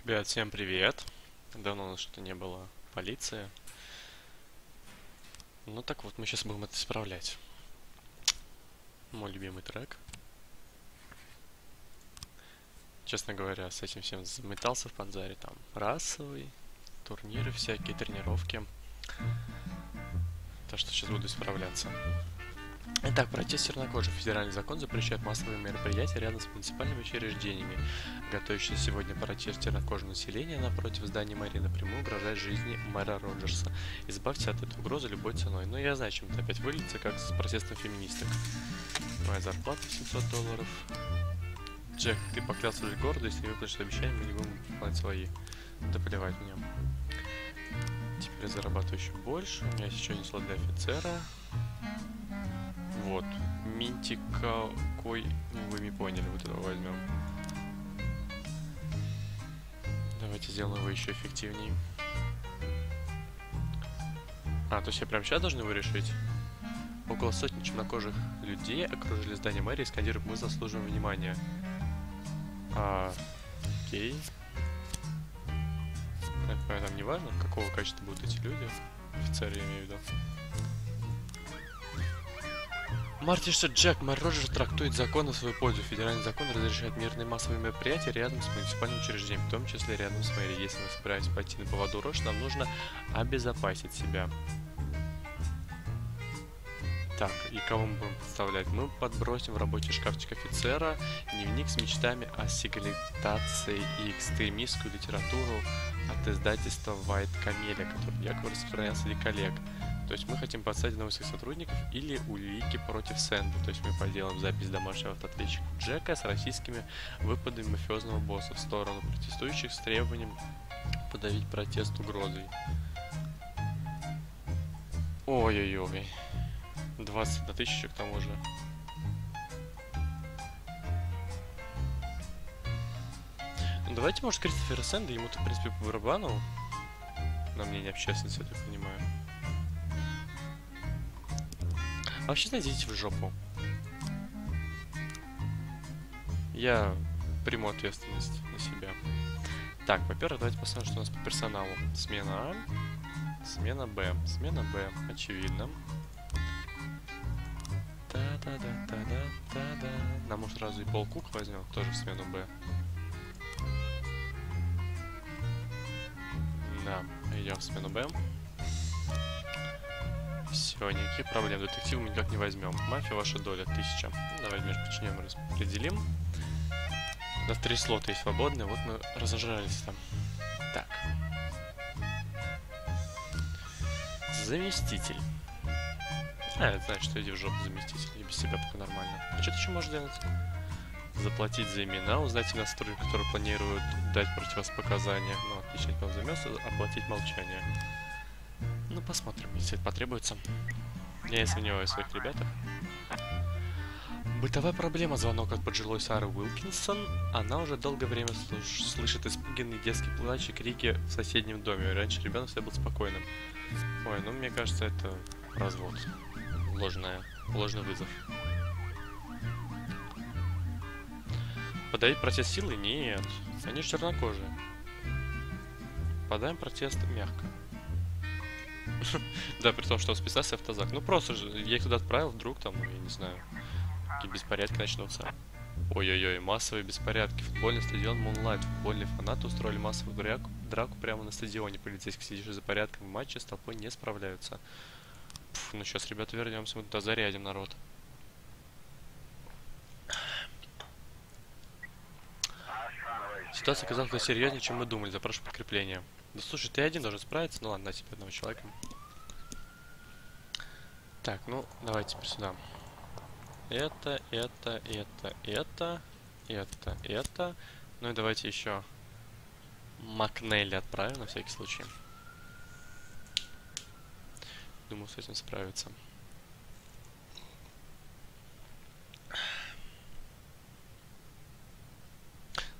Ребят, всем привет. Давно у нас что-то не было полиции. Ну так вот, мы сейчас будем это исправлять. Мой любимый трек. Честно говоря, с этим всем заметался в Панзаре. Там расовый, турниры всякие, тренировки. Так что сейчас буду исправляться. Итак, протест чернокожих. Федеральный закон запрещает массовые мероприятия рядом с муниципальными учреждениями. Готовящийся сегодня протест чернокожего населения напротив здания мэрии напрямую угрожает жизни мэра Роджерса. Избавьте от этой угрозы любой ценой. Но я знаю, чем это опять выльется, как с протестом феминисток. Моя зарплата $700. Джек, ты поклялся жить городу, если не выполнишь обещания, мы не будем выполнять свои. Да плевать мне. Теперь я зарабатываю еще больше. У меня есть еще один слот для офицера. Вот. Минти какой... Ну, вы не поняли, вот этого возьмем. Давайте сделаем его еще эффективнее. То есть я прямо сейчас должен его решить? Около сотни темнокожих людей окружили здание мэрии и скандируют: мы заслуживаем внимания. Окей. Я понимаю, там не важно, какого качества будут эти люди. Офицеры, я имею в виду. Мартин Джек, мэр Роджерс трактует закон в свою пользу. Федеральный закон разрешает мирные массовые мероприятия рядом с муниципальным учреждением, в том числе рядом с мэрией. Если мы собираемся пойти на поводу Рош, нам нужно обезопасить себя. Так, и кого мы будем представлять? Мы подбросим в рабочий шкафчик офицера дневник с мечтами о сигалитации и экстремистскую литературу от издательства Бойд, который якобы распространяется среди коллег. То есть мы хотим подставить одного из своих сотрудников или улики против Сэнда. То есть мы поделаем запись домашнего автоответчика Джека с российскими выпадами мафиозного босса в сторону протестующих с требованием подавить протест угрозой. Ой-ой-ой. 21 тысяча к тому же. Ну, давайте, может, Кристофера Сэнда, ему-то, в принципе, по барабану. На мнение общественности, я так понимаю. А вообще, знаете, идите в жопу. Я приму ответственность на себя. Так, во-первых, давайте посмотрим, что у нас по персоналу. Смена А, смена Б. Смена Б, очевидно. Та-да-да-та-да-та-да. Нам, может, сразу и полкук возьмем, тоже в смену Б. Да, идем в смену Б. Все, никаких проблем. Детектива мы никак не возьмем. Мафия, ваша доля 1000. Давай между подчиненными распределим. У нас 3 слота есть свободные. Вот мы разожрались там. Так. Заместитель. Это значит, что иди в жопу, заместитель. И без себя пока нормально. А что ты еще можешь делать? Заплатить за имена, узнать имена сотрудников, которые планируют дать против вас показания. Ну, отлично, это он займется. Оплатить молчание. Ну, посмотрим, если это потребуется. Я не сомневаюсь в своих ребятах. Бытовая проблема. Звонок от пожилой Сары Уилкинсон. Она уже долгое время слышит испуганный детский плач и крики в соседнем доме. Раньше ребенок всегда был спокойным. Ой, ну мне кажется, это развод. Ложный вызов. Подавить протест силой? Нет. Они же чернокожие. Подаем протест мягко. Да, при том, что списался автозак. Ну просто же, я их туда отправил, вдруг там, я не знаю, какие беспорядки начнутся. Ой-ой-ой, массовые беспорядки. Футбольный стадион Moonlight. Футбольные фанаты устроили массовую драку прямо на стадионе. Полицейские, сидящие за порядком в матче, с толпой не справляются. Ну сейчас, ребята, вернемся, мы туда зарядим народ. Ситуация оказалась серьезнее, чем мы думали. Запрашиваю подкрепление. Да слушай, ты один должен справиться. Ну ладно, на тебе одного человека. Так, ну давайте теперь сюда. Это. Ну и давайте еще Макнелли отправим на всякий случай. Думаю, с этим справиться.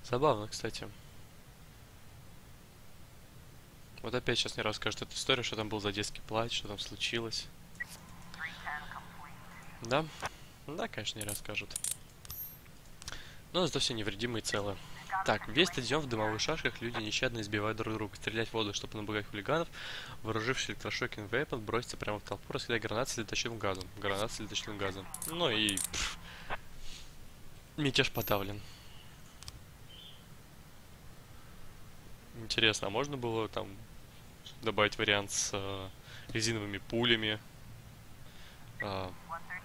Забавно, кстати. Вот опять сейчас не расскажут эту историю, что там был за детский плач, что там случилось. Да? Да, конечно, не расскажут. Но зато все невредимые и целы. Так, весь стадион в дымовых шашках, люди нещадно избивают друг друга. Стрелять в воду, чтобы напугать хулиганов. Вооружившись электрошокером вейпом, броситься прямо в толпу, раскидать гранат с летающим газом. Гранат с летающим газом. Ну и... мятеж подавлен. Интересно, а можно было там добавить вариант с резиновыми пулями,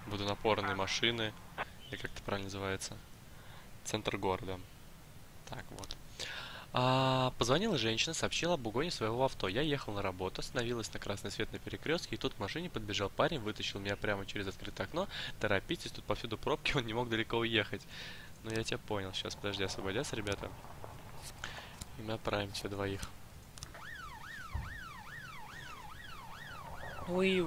водонапорные машины, или как это правильно называется? Центр города. Так, вот. Позвонила женщина, сообщила об угоне своего авто. Я ехал на работу, остановилась на красный свет на перекрестке, и тут к машине подбежал парень, вытащил меня прямо через открытое окно. Торопитесь, тут повсюду пробки, он не мог далеко уехать. Ну, я тебя понял. Сейчас, подожди, освободятся, ребята. И мы отправим тебя двоих. Уи.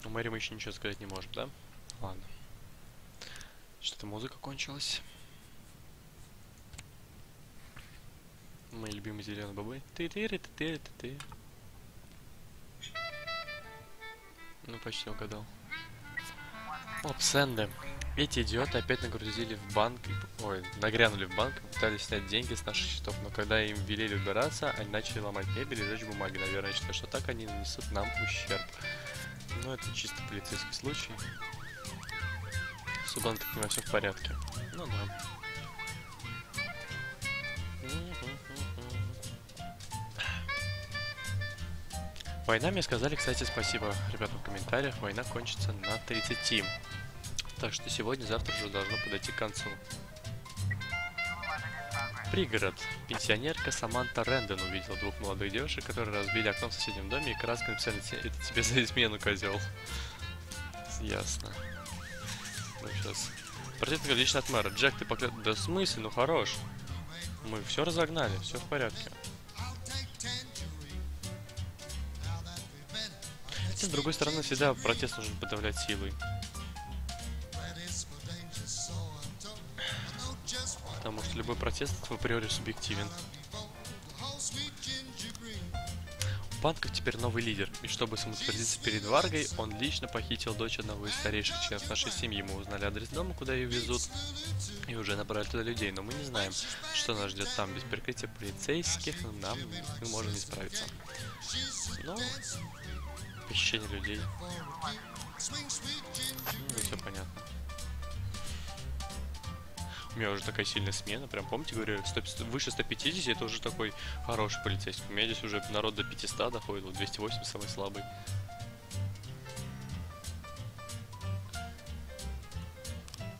У Мэри мы еще ничего сказать не можем, да? Ладно. Что-то музыка кончилась. Мои любимые зеленые бобы. Ты. Ну, почти угадал. Сэнды. Эти идиоты опять нагрузили в банк, нагрянули в банк, пытались снять деньги с наших счетов, но когда им велели убираться, они начали ломать мебель и жечь бумаги. Наверное, считаю, что так они нанесут нам ущерб. Но это чисто полицейский случай. С судом, так понимаю, все в порядке. Ну да. Война, мне сказали, кстати, спасибо ребятам в комментариях, война кончится на 30. Так что сегодня-завтра уже должно подойти к концу. Пригород. Пенсионерка Саманта Рэндон увидела двух молодых девушек, которые разбили окно в соседнем доме и краской написали: "Это тебе за измену, козел". Ясно. Ну сейчас. Портрет лично от мэра. Джек, ты поклят... Да в смысле? Ну хорош. Мы все разогнали, все в порядке. Хотя, с другой стороны, всегда протест нужно подавлять силой. Потому что любой протест в априори субъективен. У Панков теперь новый лидер, и чтобы самоутвердиться перед Варгой, он лично похитил дочь одного из старейших членов нашей семьи. Мы узнали адрес дома, куда ее везут, и уже набрали туда людей, но мы не знаем, что нас ждет там. Без прикрытия полицейских мы можем не справиться. Но похищение людей. Ну, все понятно. У меня уже такая сильная смена, прям, помните, говорю, выше 150 это уже такой хороший полицейский. У меня здесь уже народ до 500 доходит, вот 208 самый слабый.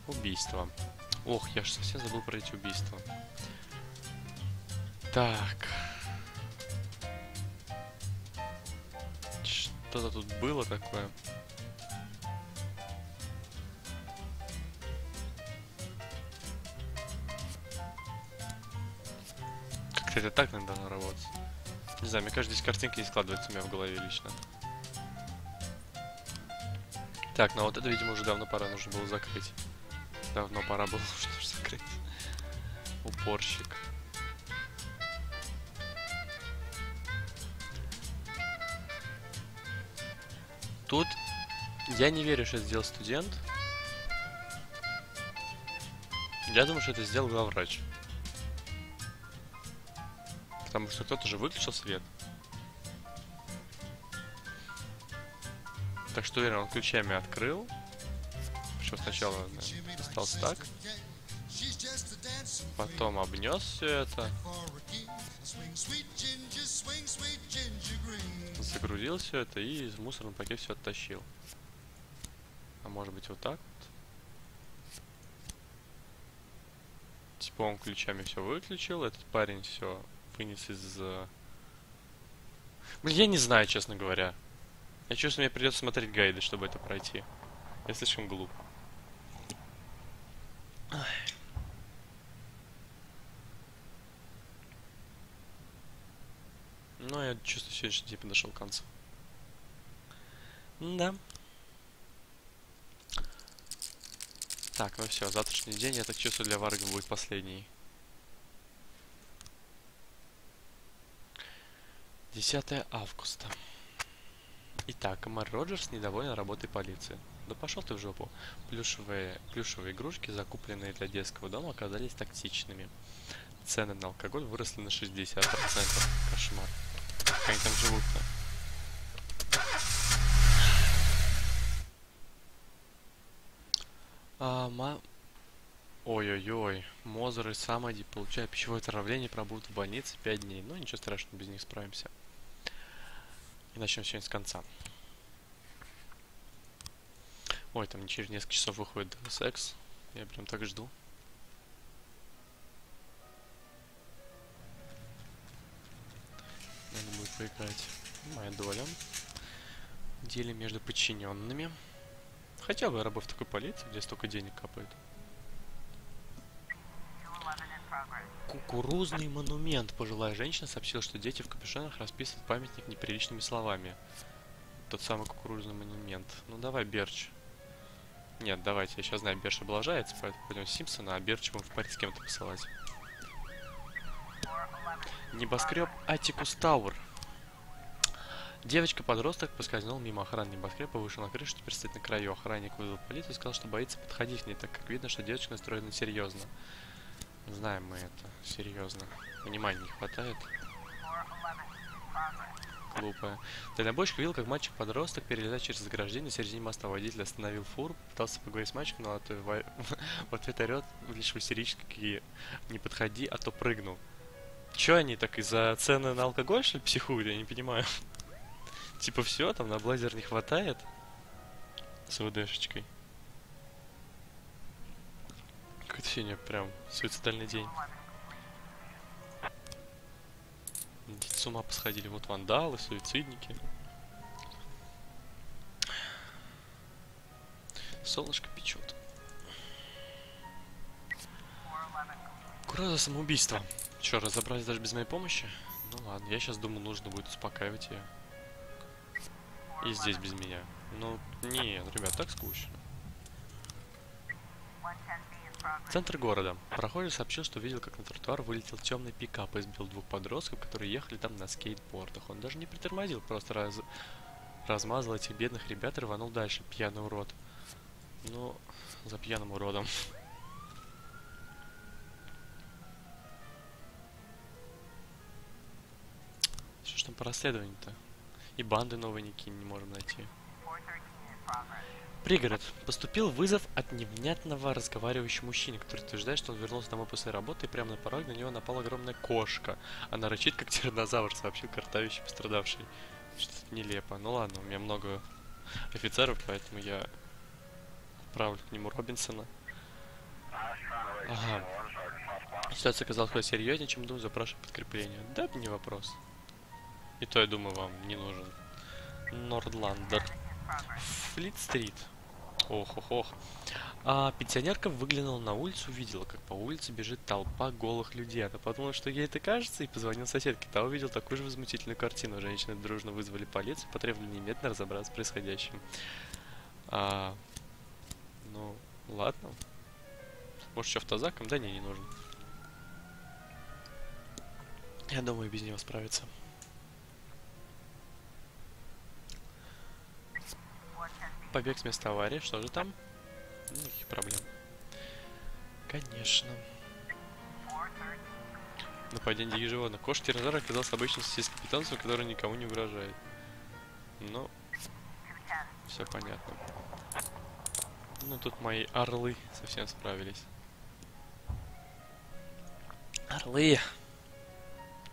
Убийство. Ох, я же совсем забыл про эти убийства. Так. Что-то тут было такое. Это так надо работать. Не знаю, мне кажется, здесь картинки не складываются у меня в голове лично. Так, ну вот это, видимо, уже давно пора нужно было закрыть. Давно пора было уже закрыть. Упорщик. Тут я не верю, что это сделал студент. Я думаю, что это сделал главврач. Потому что кто-то же выключил свет. Так что, уверен, он ключами открыл. Причем сначала остался так. Потом обнес все это. Загрузил все это и из мусорного пакета все оттащил. А может быть вот так вот? Типа он ключами все выключил, этот парень все вынес из... Блин, я не знаю, честно говоря. Я чувствую, мне придется смотреть гайды, чтобы это пройти. Я слишком глуп. Ну, я чувствую, сегодняшний день подошел к концу. Да. Так, ну все, завтрашний день, я так чувствую, для Варга будет последний. 10 августа. Итак, мэр Роджерс недоволен работой полиции. Да пошел ты в жопу. Плюшевые игрушки, закупленные для детского дома, оказались токсичными. Цены на алкоголь выросли на 60%. Кошмар. Как они там живут-то? Ой-ой-ой. Мозер и Самади получают пищевое отравление, пробудут в больнице 5 дней. Ну, ничего страшного, без них справимся. И начнем сегодня с конца. Ой, там через несколько часов выходит секс. Я прям так жду. Надо будет поиграть. Моя доля. Делим между подчиненными. Хотел бы работать в такой полиции, где столько денег капает. Кукурузный монумент. Пожилая женщина сообщила, что дети в капюшонах расписывают памятник неприличными словами. Тот самый кукурузный монумент. Ну давай, Берч. Нет, давайте, я сейчас знаю, Берч облажается, поэтому пойдем Симпсона, а Берч будем в паре с кем-то посылать. Небоскреб Атикус Тауэр. Девочка-подросток поскользнула мимо охраны небоскреба, вышла на крышу, теперь стоит на краю. Охранник вызвал полицию и сказал, что боится подходить к ней, так как видно, что девочка настроена серьезно. Знаем мы это. Серьезно. Понимания не хватает. Глупая. Дальнобойщик видел, как мальчик-подросток перелезает через заграждение в середине моста. Водитель остановил фуру, пытался поговорить с мальчиком, но в ответ орёт лишь истерически: не подходи, а то прыгну. Чё они так из-за цены на алкоголь, что ли, психуют? Я не понимаю. Типа все, там на блазер не хватает. С ВДшечкой. Какой-то сегодня прям суицидальный день. С ума посходили. Вот вандалы, суицидники. Солнышко печет. Угроза самоубийства. Че, разобрались даже без моей помощи? Ну ладно, я сейчас думаю, нужно будет успокаивать ее. И здесь без меня. Ну, нет, ребят, так скучно. Центр города. Прохожий сообщил, что видел, как на тротуар вылетел темный пикап и сбил двух подростков, которые ехали там на скейтбордах. Он даже не притормозил, просто размазал этих бедных ребят и рванул дальше. Пьяный урод. Ну, за пьяным уродом. Что ж там по расследованию-то? И банды новые никакие не можем найти. Пригород. Поступил вызов от невнятного разговаривающего мужчины, который утверждает, что он вернулся домой после работы, и прямо на порог на него напала огромная кошка. Она рычит, как тираннозавр, сообщил картавящий пострадавший. Что-то нелепо. Ну ладно, у меня много офицеров, поэтому я отправлю к нему Робинсона. Ага. Ситуация оказалась куда серьезнее, чем думаю, запрашиваю подкрепление. Да, не вопрос. И то, я думаю, вам не нужен. Нордландер. Флит-стрит. Ох-ох-ох. Пенсионерка выглянула на улицу, увидела, как по улице бежит толпа голых людей. Она подумала, что ей это кажется, и позвонил соседке. Та увидел такую же возмутительную картину. Женщины дружно вызвали полицию, потребовали немедленно разобраться с происходящим. Ну, ладно. Может, еще автозаком? Да не нужен. Я думаю, без него справиться. Побег с места аварии. Что же там? Никаких проблем. Конечно. Нападение диких животных. Кошка-тиранозавр оказался обычным сельским питомцем, который никому не угрожает. Ну, все понятно. Ну, тут мои орлы совсем справились. Орлы!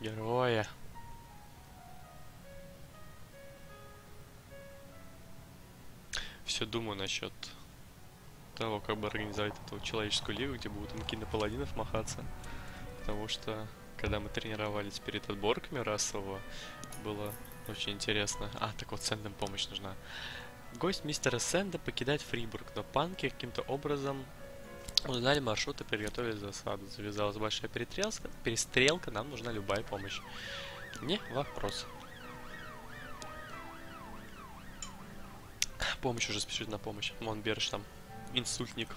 Герои! Все думаю насчет того, как бы организовать эту человеческую лигу, где будут инки на паладинов махаться. Потому что, когда мы тренировались перед отборками расового, было очень интересно. Так вот, Сэндам помощь нужна. Гость мистера Сэнда покидает Фрибург, но панки каким-то образом узнали маршрут и приготовили засаду. Завязалась большая перестрелка, нам нужна любая помощь. Не вопрос. Помощь уже спешит на помощь. Вон Берж там. Инсультник.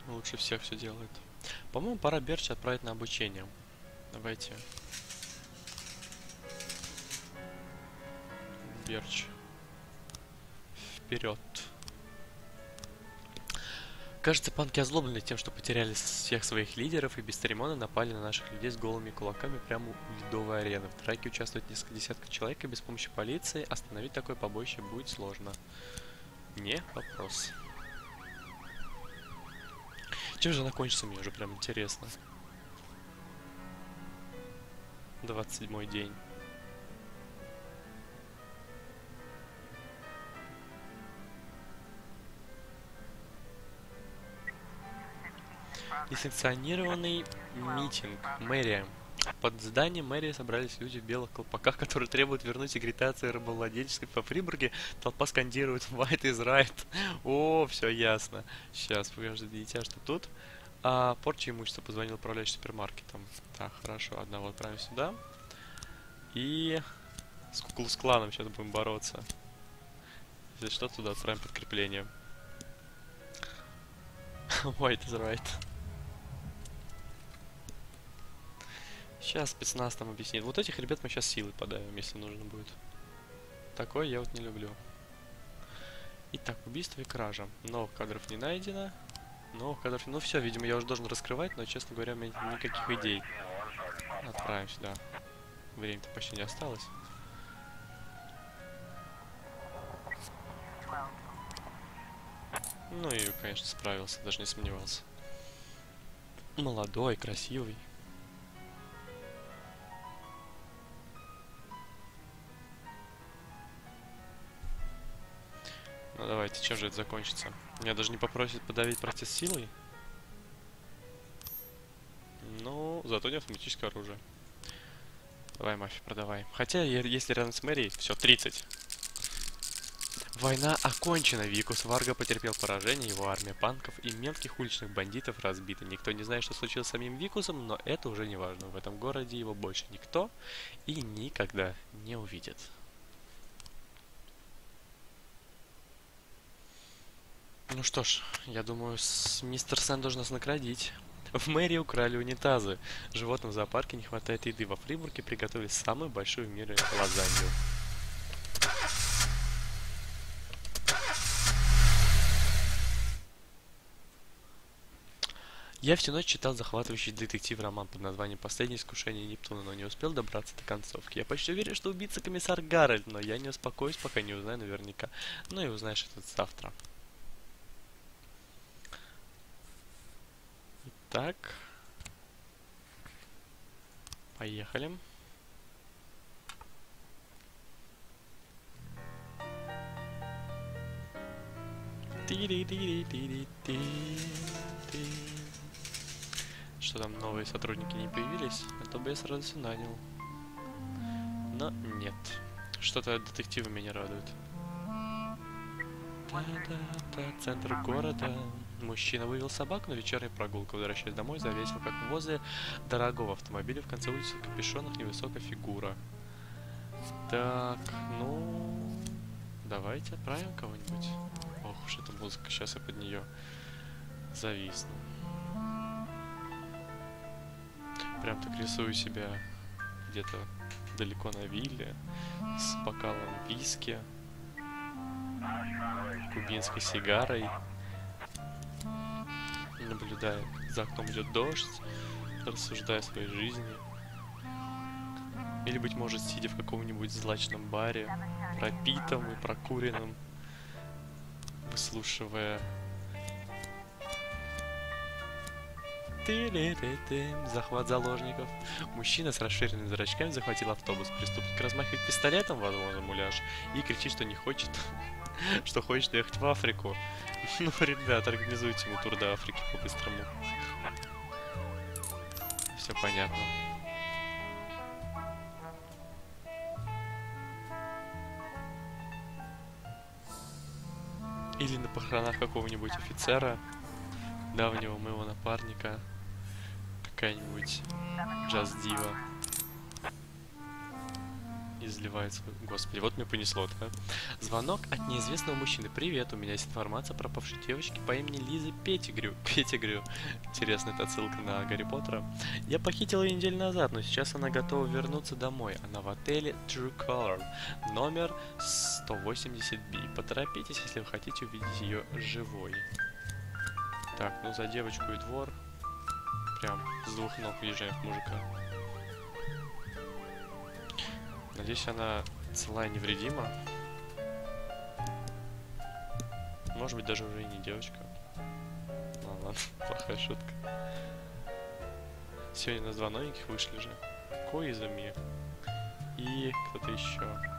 Лучше всех все делает. По-моему, пора Берча отправить на обучение. Давайте. Берч. вперед. Кажется, панки озлоблены тем, что потеряли всех своих лидеров и без церемонии напали на наших людей с голыми кулаками прямо у ледовой арены. В драке участвует несколько десятков человек, и без помощи полиции остановить такое побоище будет сложно. Не вопрос. Чем же она кончится, мне уже прям интересно. 27-й день. Несанкционированный митинг. Мэрия. Под зданием мэрии собрались люди в белых колпаках, которые требуют вернуть агитацию рабовладельческой по Фрибурге. Толпа скандирует «White is right». О, все ясно. Сейчас, подожди, дитя, что тут? Порча имущества, позвонил управляющий супермаркетом. Так, хорошо, одного отправим сюда. И с Куклус-кланом сейчас будем бороться. Если что, туда отправим подкрепление. White is right. Сейчас спецназ там объяснит. Вот этих ребят мы сейчас силой подавим, если нужно будет. Такое я вот не люблю. Итак, убийство и кража. Новых кадров не найдено. Новых кадров... Ну все, видимо, я уже должен раскрывать, но, честно говоря, у меня никаких идей. Отправим сюда. Времени-то почти не осталось. Ну и, конечно, справился, даже не сомневался. Молодой, красивый. Ну давайте, чем же это закончится? Меня даже не попросят подавить протест силой? Ну, зато не автоматическое оружие. Давай, мафия, продавай. Хотя, если рядом с мэрией, все, 30. Война окончена. Викус Варга потерпел поражение, его армия панков и мелких уличных бандитов разбита. Никто не знает, что случилось с самим Викусом, но это уже не важно. В этом городе его больше никто и никогда не увидит. Ну что ж, я думаю, мистер Сэн должен нас наградить. В мэрии украли унитазы. Животным в зоопарке не хватает еды. Во Фрибурге приготовили самую большую в мире лазанью. Я всю ночь читал захватывающий детектив-роман под названием «Последнее искушение Нептуна», но не успел добраться до концовки. Я почти уверен, что убийца комиссар Гарольд, но я не успокоюсь, пока не узнаю наверняка. Ну и узнаешь это завтра. Так. Поехали. Что там, новые сотрудники не появились? А то бы я сразу все нанял. Но нет. Что-то детективы меня радуют. Центр города. Мужчина вывел собаку на вечернюю прогулку. Возвращаясь домой, завесил, как возле дорогого автомобиля. В конце улицы в капюшонах невысокая фигура. Так, ну... Давайте отправим кого-нибудь. Ох уж эта музыка, сейчас я под нее зависну. Прям так рисую себя где-то далеко на вилле, с бокалом виски, кубинской сигарой, наблюдая, за окном идет дождь, рассуждая о своей жизни. Или, быть может, сидя в каком-нибудь злачном баре, пропитом и прокуренном, выслушивая захват заложников. Мужчина с расширенными зрачками захватил автобус. Преступник размахивает пистолетом, возможно, муляж, и кричит, что не хочет, что хочет ехать в Африку. Ну, ребят, организуйте ему тур до Африки по-быстрому. Все понятно. Или на похоронах какого-нибудь офицера, давнего моего напарника, какая-нибудь джаз-дива. изливается. Господи, вот мне понесло, да? Звонок от неизвестного мужчины. Привет, у меня есть информация о пропавшей девочке по имени Лизы Петтигрю. Петтигрю. Интересно, это отсылка на Гарри Поттера. Я похитил ее неделю назад, но сейчас она готова вернуться домой. Она в отеле True Color, номер 180B. Поторопитесь, если вы хотите увидеть ее живой. Так, ну за девочку и двор. Прям с двух ног въезжаем в мужика. Надеюсь, она цела и невредима. Может быть, даже уже и не девочка. Ладно, плохая шутка. Сегодня у нас два новеньких вышли же. Коизами. И кто-то еще.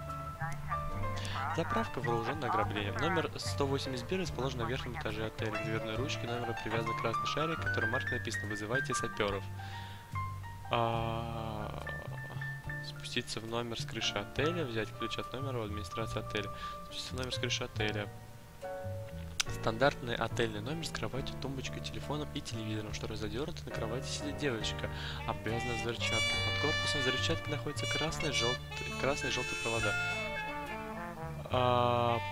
Заправка, вооруженное ограбление. Номер 180 расположен на верхнем этаже отеля. К дверной ручке номера привязан красный шарик, который маркой написано «Вызывайте саперов». Спуститься в номер с крыши отеля, взять ключ от номера у администрации отеля. Спуститься в номер с крыши отеля. Стандартный отельный номер с кроватью, тумбочкой, телефоном и телевизором, что разодернуто на кровати сидит девочка, обвязанная взрывчаткой. Под корпусом взрывчатки находятся красные и желтые провода.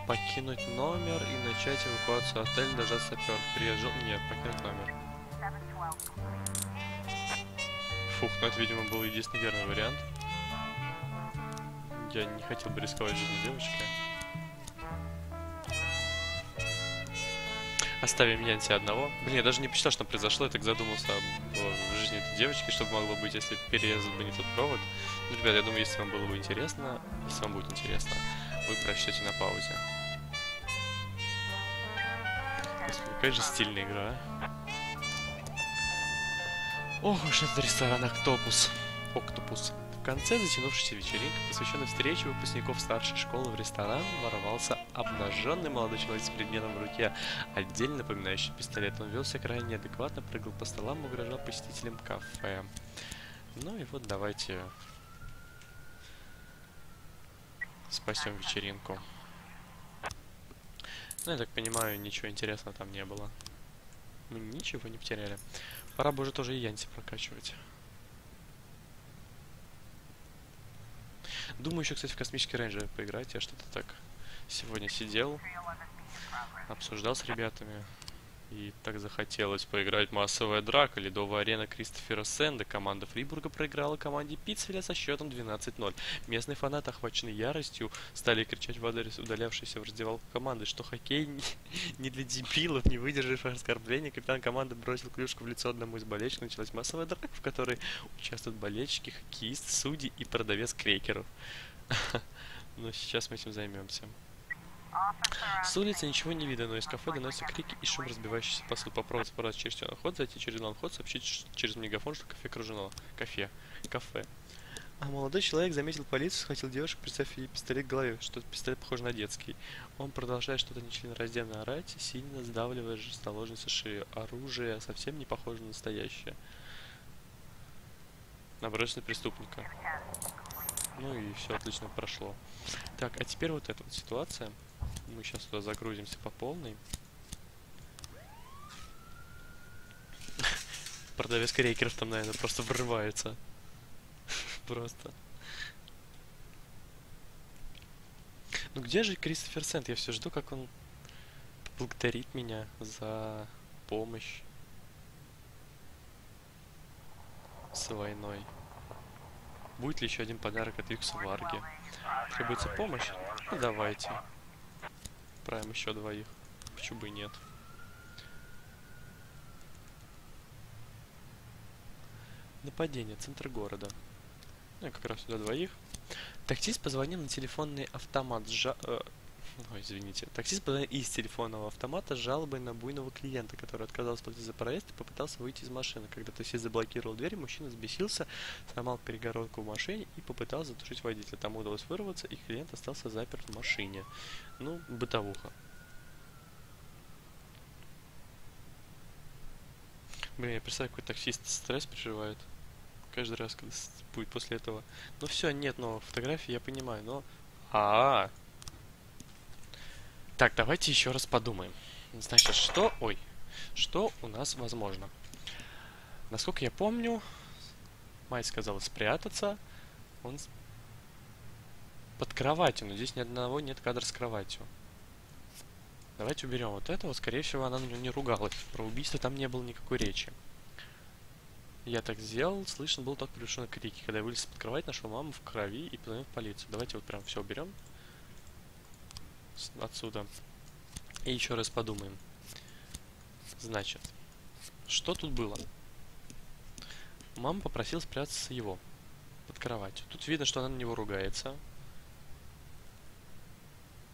Покинуть номер и начать эвакуацию отеля, дождаться сапер. Приезжал. Нет, покинуть номер. Фух, ну это, видимо, был единственный верный вариант. Я не хотел бы рисковать жизнью девочки. Оставим меня на себя одного. Блин, я даже не посчитал, что произошло. Я так задумался о жизни этой девочки, чтобы могло быть, если перерезать бы не тот провод. Ну, ребят, я думаю, если вам было бы интересно, если вам будет интересно, вы прочтете на паузе. Господи, какая же стильная игра, а? Ох уж этот ресторан Октопус. В конце затянувшейся вечеринки, посвященной встрече выпускников старшей школы, в ресторан ворвался обнаженный молодой человек с предметом в руке, отдельно напоминающий пистолет. Он вел себя крайне неадекватно, прыгал по столам и угрожал посетителям кафе. Ну и вот давайте спасем вечеринку. Ну, я так понимаю, ничего интересного там не было. Мы ничего не потеряли. Пора бы уже тоже и Янси прокачивать. Думаю, еще, кстати, в космический рейнджер поиграть. Я что-то так сегодня сидел, обсуждал с ребятами. И так захотелось поиграть массовая драка. Ледовая арена Кристофера Сэнда. Команда Фрибурга проиграла команде Питцеля со счетом 12-0. Местные фанаты, охваченные яростью, стали кричать в адрес удалявшейся в раздевалку команды, что хоккей не для дебилов, не выдержав оскорбления. Капитан команды бросил клюшку в лицо одному из болельщиков. Началась массовая драка, в которой участвуют болельщики, хоккеисты, судьи и продавец крекеров. Но сейчас мы этим займемся. С улицы ничего не видно, но из кафе доносятся крики и шум разбивающийся посуд. Попробовать собраться через темный ход, зайти через главный ход, сообщить через мегафон, что кафе окружено. Кафе. А молодой человек заметил полицию, схватил девушку, представив ей пистолет к голове, что пистолет похож на детский. Он продолжает что-то нечленораздельно орать, сильно сдавливая жестоложницу шею. Оружие совсем не похоже на настоящее. Набросили преступника. Ну и все отлично прошло. Так, а теперь вот эта вот ситуация. Мы сейчас туда загрузимся по полной. Продавец крекеров там, наверное, просто врывается. Просто. Ну где же Кристофер Сэнд? Я все жду, как он поблагодарит меня за помощь с войной. Будет ли еще один подарок от Викса Варги? Требуется помощь? Ну давайте. Отправим еще двоих. Почему бы и нет? Нападение. Центр города. Ну, как раз сюда двоих. Таксист позвонил на телефонный автомат. Ой, извините. Таксист позвонил из телефонного автомата с жалобой на буйного клиента, который отказался платить за проезд и попытался выйти из машины. Когда таксист заблокировал дверь, мужчина взбесился, сломал перегородку в машине и попытался затушить водителя. Тому удалось вырваться, и клиент остался заперт в машине. Ну, бытовуха. Блин, я представляю, какой таксист стресс переживает. Каждый раз, когда будет после этого. Ну все, нет, но фотографии я понимаю, но... Так, давайте еще раз подумаем. Значит, что у нас возможно? Насколько я помню, мать сказала спрятаться. Он... под кроватью, но здесь ни одного нет кадра с кроватью. Давайте уберем вот этого. Скорее всего, она на него не ругалась. Про убийство там не было никакой речи. Я так сделал, слышно был только приглушенный крики. Когда я вылез под кровать, нашел маму в крови и позвонил в полицию. Давайте вот прям все уберем отсюда. И еще раз подумаем. Значит, что тут было? Мама попросила спрятаться его под кроватью. Тут видно, что она на него ругается.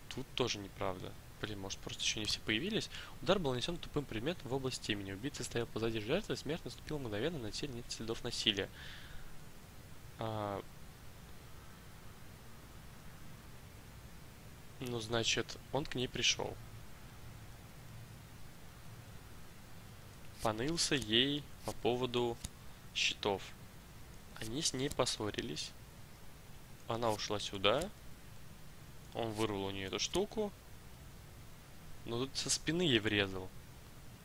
Тут тоже неправда. Блин, может, просто еще не все появились. Удар был нанесен тупым предметом в область темени. Убийца стоял позади жертвы, смерть наступила мгновенно, на теле нет следов насилия. Ну, значит, он к ней пришел. Понылся ей по поводу счетов. Они с ней поссорились. Она ушла сюда. Он вырвал у нее эту штуку. Но тут со спины ей врезал.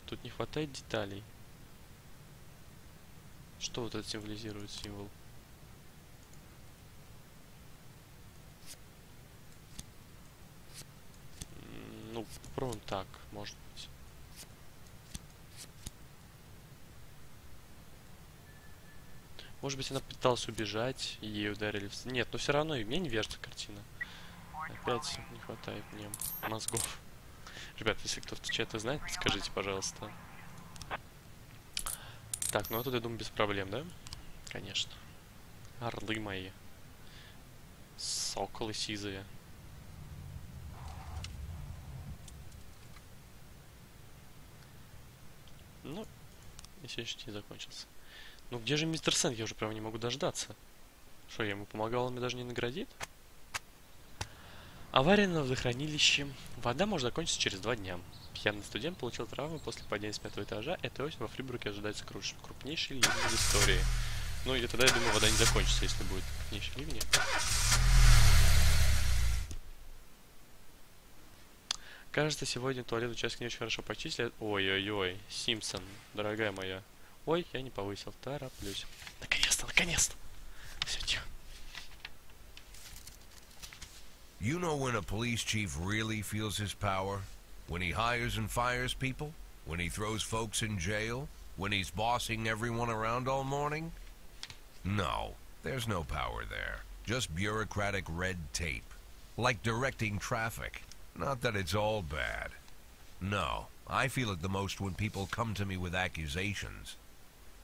Тут не хватает деталей. Что вот это символизирует символ? Ну, попробуем так, может быть. Может быть, она пыталась убежать, и ей ударили в... Нет, но все равно и мне не вяжется картина. Опять не хватает мне мозгов. Ребят, если кто-то чего-то знает, скажите, пожалуйста. Так, ну а тут, я думаю, без проблем, да? Конечно. Орлы мои. Соколы сизые. Ну, и сегодняшний день закончился. Ну где же мистер Сэн? Я уже прям не могу дождаться. Что, я ему помогал, он мне даже не наградит? Авария на водохранилище. Вода может закончиться через 2 дня. Пьяный студент получил травму после падения с 5-го этажа. Этой осенью во Фрибурге ожидается крупнейший ливень в истории. Ну и тогда, я думаю, вода не закончится, если будет крупнейший ливень. Кажется, сегодня туалет участок не очень хорошо почистили. Ой-ой-ой, Симпсон, дорогая моя. Ой, я не повысил, тороплюсь. Наконец-то, наконец-то. Все, тихо. You know when a police chief really feels his power? When he hires and fires people? When he throws folks in jail? When he's bossing everyone around all morning? No, there's no power there. Just bureaucratic red tape. Like directing traffic. Not that it's all bad. No, I feel it the most when people come to me with accusations.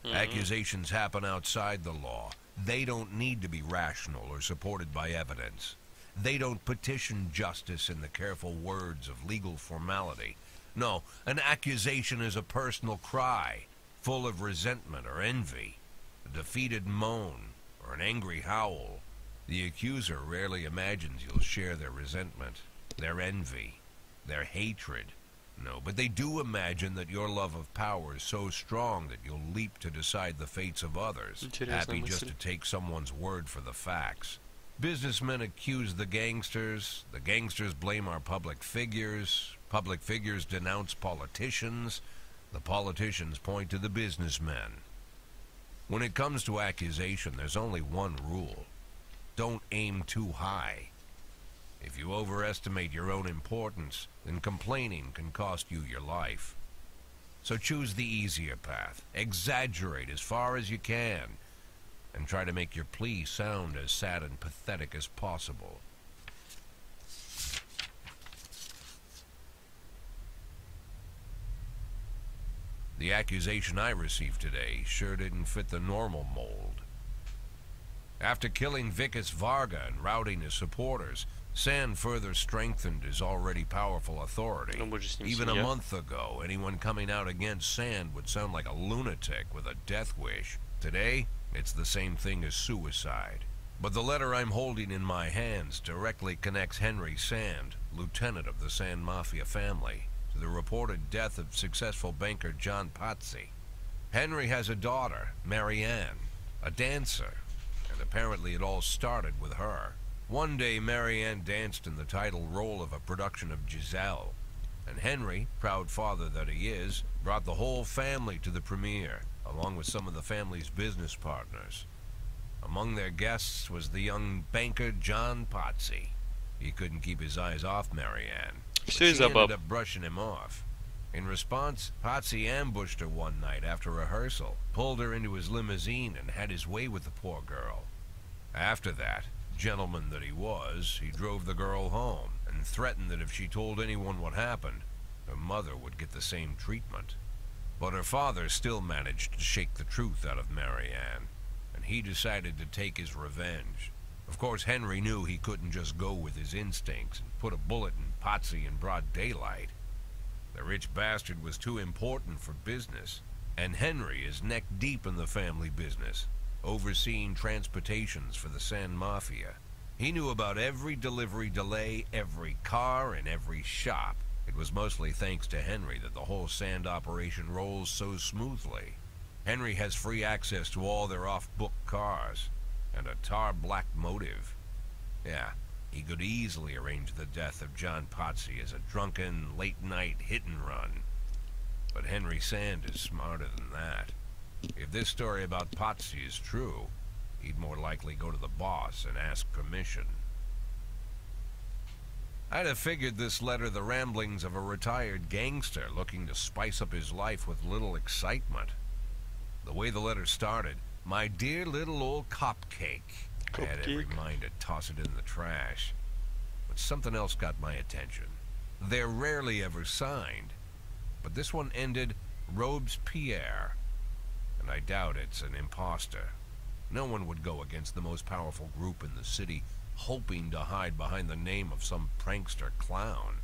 Accusations happen outside the law. They don't need to be rational or supported by evidence. They don't petition justice in the careful words of legal formality. No, an accusation is a personal cry, full of resentment or envy, a defeated moan, or an angry howl. The accuser rarely imagines you'll share their resentment, their envy, their hatred. No, but they do imagine that your love of power is so strong that you'll leap to decide the fates of others, happy just to take someone's word for the facts. Businessmen accuse the gangsters blame our public figures denounce politicians, the politicians point to the businessmen. When it comes to accusation, there's only one rule. Don't aim too high. If you overestimate your own importance, then complaining can cost you your life. So choose the easier path, exaggerate as far as you can, and try to make your plea sound as sad and pathetic as possible. The accusation I received today sure didn't fit the normal mold. After killing Vikas Varga and routing his supporters, Sand further strengthened his already powerful authority. Even a month ago, anyone coming out against Sand would sound like a lunatic with a death wish. Today, it's the same thing as suicide. But the letter I'm holding in my hands directly connects Henry Sand, lieutenant of the Sand Mafia family, to the reported death of successful banker John Pazzi. Henry has a daughter, Marianne, a dancer, and apparently it all started with her. One day, Marianne danced in the title role of a production of Giselle, and Henry, proud father that he is, brought the whole family to the premiere, along with some of the family's business partners. Among their guests was the young banker John Potsy. He couldn't keep his eyes off Marianne, but she ended up brushing him off. In response, Potsy ambushed her one night after rehearsal, pulled her into his limousine, and had his way with the poor girl. After that, gentleman that he was, he drove the girl home and threatened that if she told anyone what happened, her mother would get the same treatment. But her father still managed to shake the truth out of Marianne, and he decided to take his revenge. Of course, Henry knew he couldn't just go with his instincts and put a bullet in Potsy in broad daylight. The rich bastard was too important for business, and Henry is neck deep in the family business, overseeing transportations for the Sand Mafia. He knew about every delivery delay, every car, and every shop. It was mostly thanks to Henry that the whole sand operation rolls so smoothly. Henry has free access to all their off-book cars, and a tar-black motive. Yeah, he could easily arrange the death of John Potsy as a drunken, late-night hit-and-run. But Henry Sand is smarter than that. If this story about Potsy is true, he'd more likely go to the boss and ask permission. I'd have figured this letter the ramblings of a retired gangster looking to spice up his life with little excitement. The way the letter started, "My dear little old cupcake," I had every mind to toss it in the trash. But something else got my attention. They're rarely ever signed, but this one ended Robespierre, and I doubt it's an imposter. No one would go against the most powerful group in the city, hoping to hide behind the name of some prankster clown.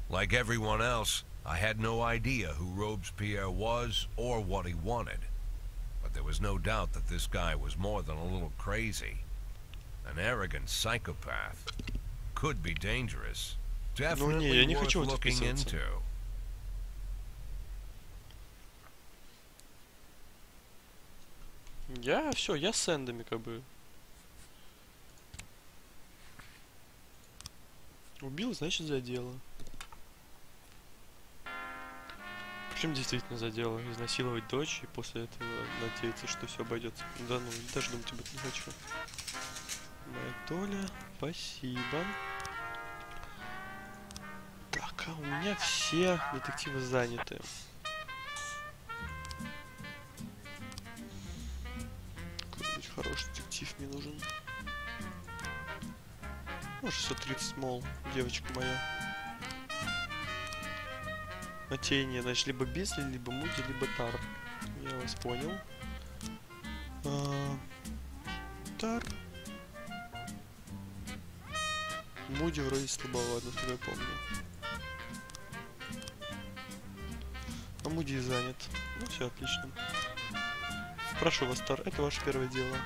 Like everyone else, I had no idea who Robespierre was or what he wanted. But there was no doubt that this guy was more than a little crazy. An arrogant psychopath. Could be dangerous. Definitely worth looking into. Я с эндами как бы. Убил, значит, за дело. Причем действительно за дело. Изнасиловать дочь и после этого надеяться, что все обойдется. Да ну, даже думать об этом не хочу. Моя доля. Спасибо. Так, а у меня все детективы заняты. Какой-нибудь хороший детектив мне нужен. Может, 630, мол, девочка моя. А Тени, значит, либо Бисли, либо Муди, либо Тар. Я вас понял. Тар. Муди вроде слабовато, насколько я помню. А Муди занят. Ну все, отлично. Прошу вас, Тар, это ваше первое дело.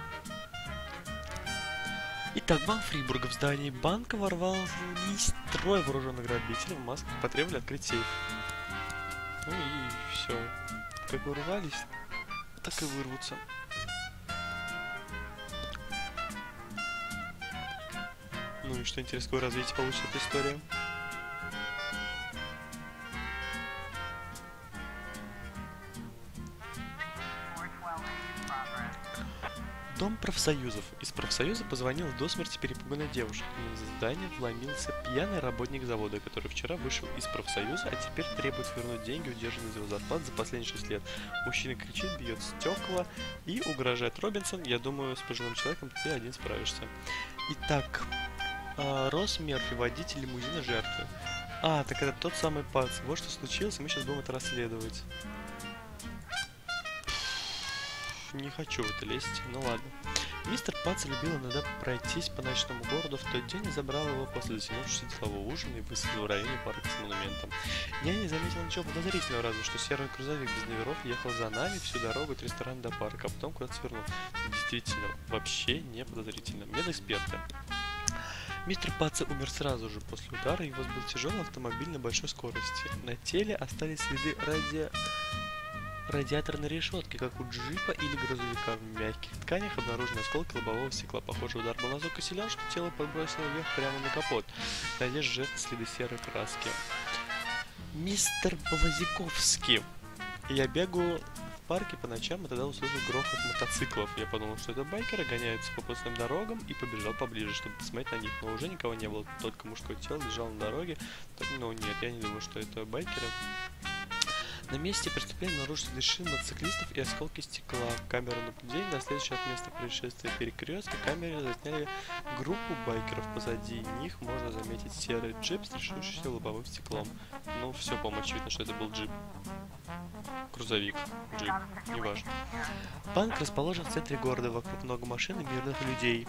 Итак, банк Фрибурга. В здании банка ворвался трое вооруженных грабителей в масках, потребовали открыть сейф. Ну и все. Как вырвались, так и вырвутся. Ну и что интересно, какое развитие получит эта история? Дом профсоюзов. Из профсоюза позвонила до смерти перепуганная девушка. В здание вломился пьяный работник завода, который вчера вышел из профсоюза, а теперь требует вернуть деньги, удержанные из его зарплат за последние 6 лет. Мужчина кричит, бьет стекла и угрожает. Робинсон, я думаю, с пожилым человеком ты один справишься. Итак, Росс Мерфи, водитель лимузина жертвы. А, так это тот самый пац. Вот что случилось, мы сейчас будем это расследовать. Не хочу в это лезть, ну ладно. Мистер Пац любил иногда пройтись по ночному городу в тот день и забрал его после затянувшегося делового ужина и высадил в районе парка с монументом. Я не заметил ничего подозрительного, разве что серый грузовик без номеров ехал за нами всю дорогу от ресторана до парка, а потом куда-то свернул. Действительно, вообще не подозрительно. Медэксперты. Мистер Паца умер сразу же после удара, его сбил тяжелый автомобиль на большой скорости. На теле остались следы радиаторной решетки, как у джипа или грузовика. В мягких тканях обнаружены осколки лобового стекла. Похоже, удар был настолько силен, что тело подбросило вверх прямо на капот. На одежде жертвы следы серой краски. Мистер Блазиковский. Я бегаю парке по ночам и тогда услышал грохот мотоциклов. Я подумал, что это байкеры гоняются по пустым дорогам и побежал поближе, чтобы посмотреть на них. Но уже никого не было, только мужское тело лежало на дороге. Но нет, я не думаю, что это байкеры. На месте преступления обнаружили следы мотоциклистов и осколки стекла. Камеры наблюдения на следующее от места происшествия перекрестка камеры засняли группу байкеров. Позади них можно заметить серый джип с решившимся лобовым стеклом. Ну, все, по-моему, очевидно, что это был джип. Грузовик, джип, неважно. Банк расположен в центре города, вокруг много машин и мирных людей.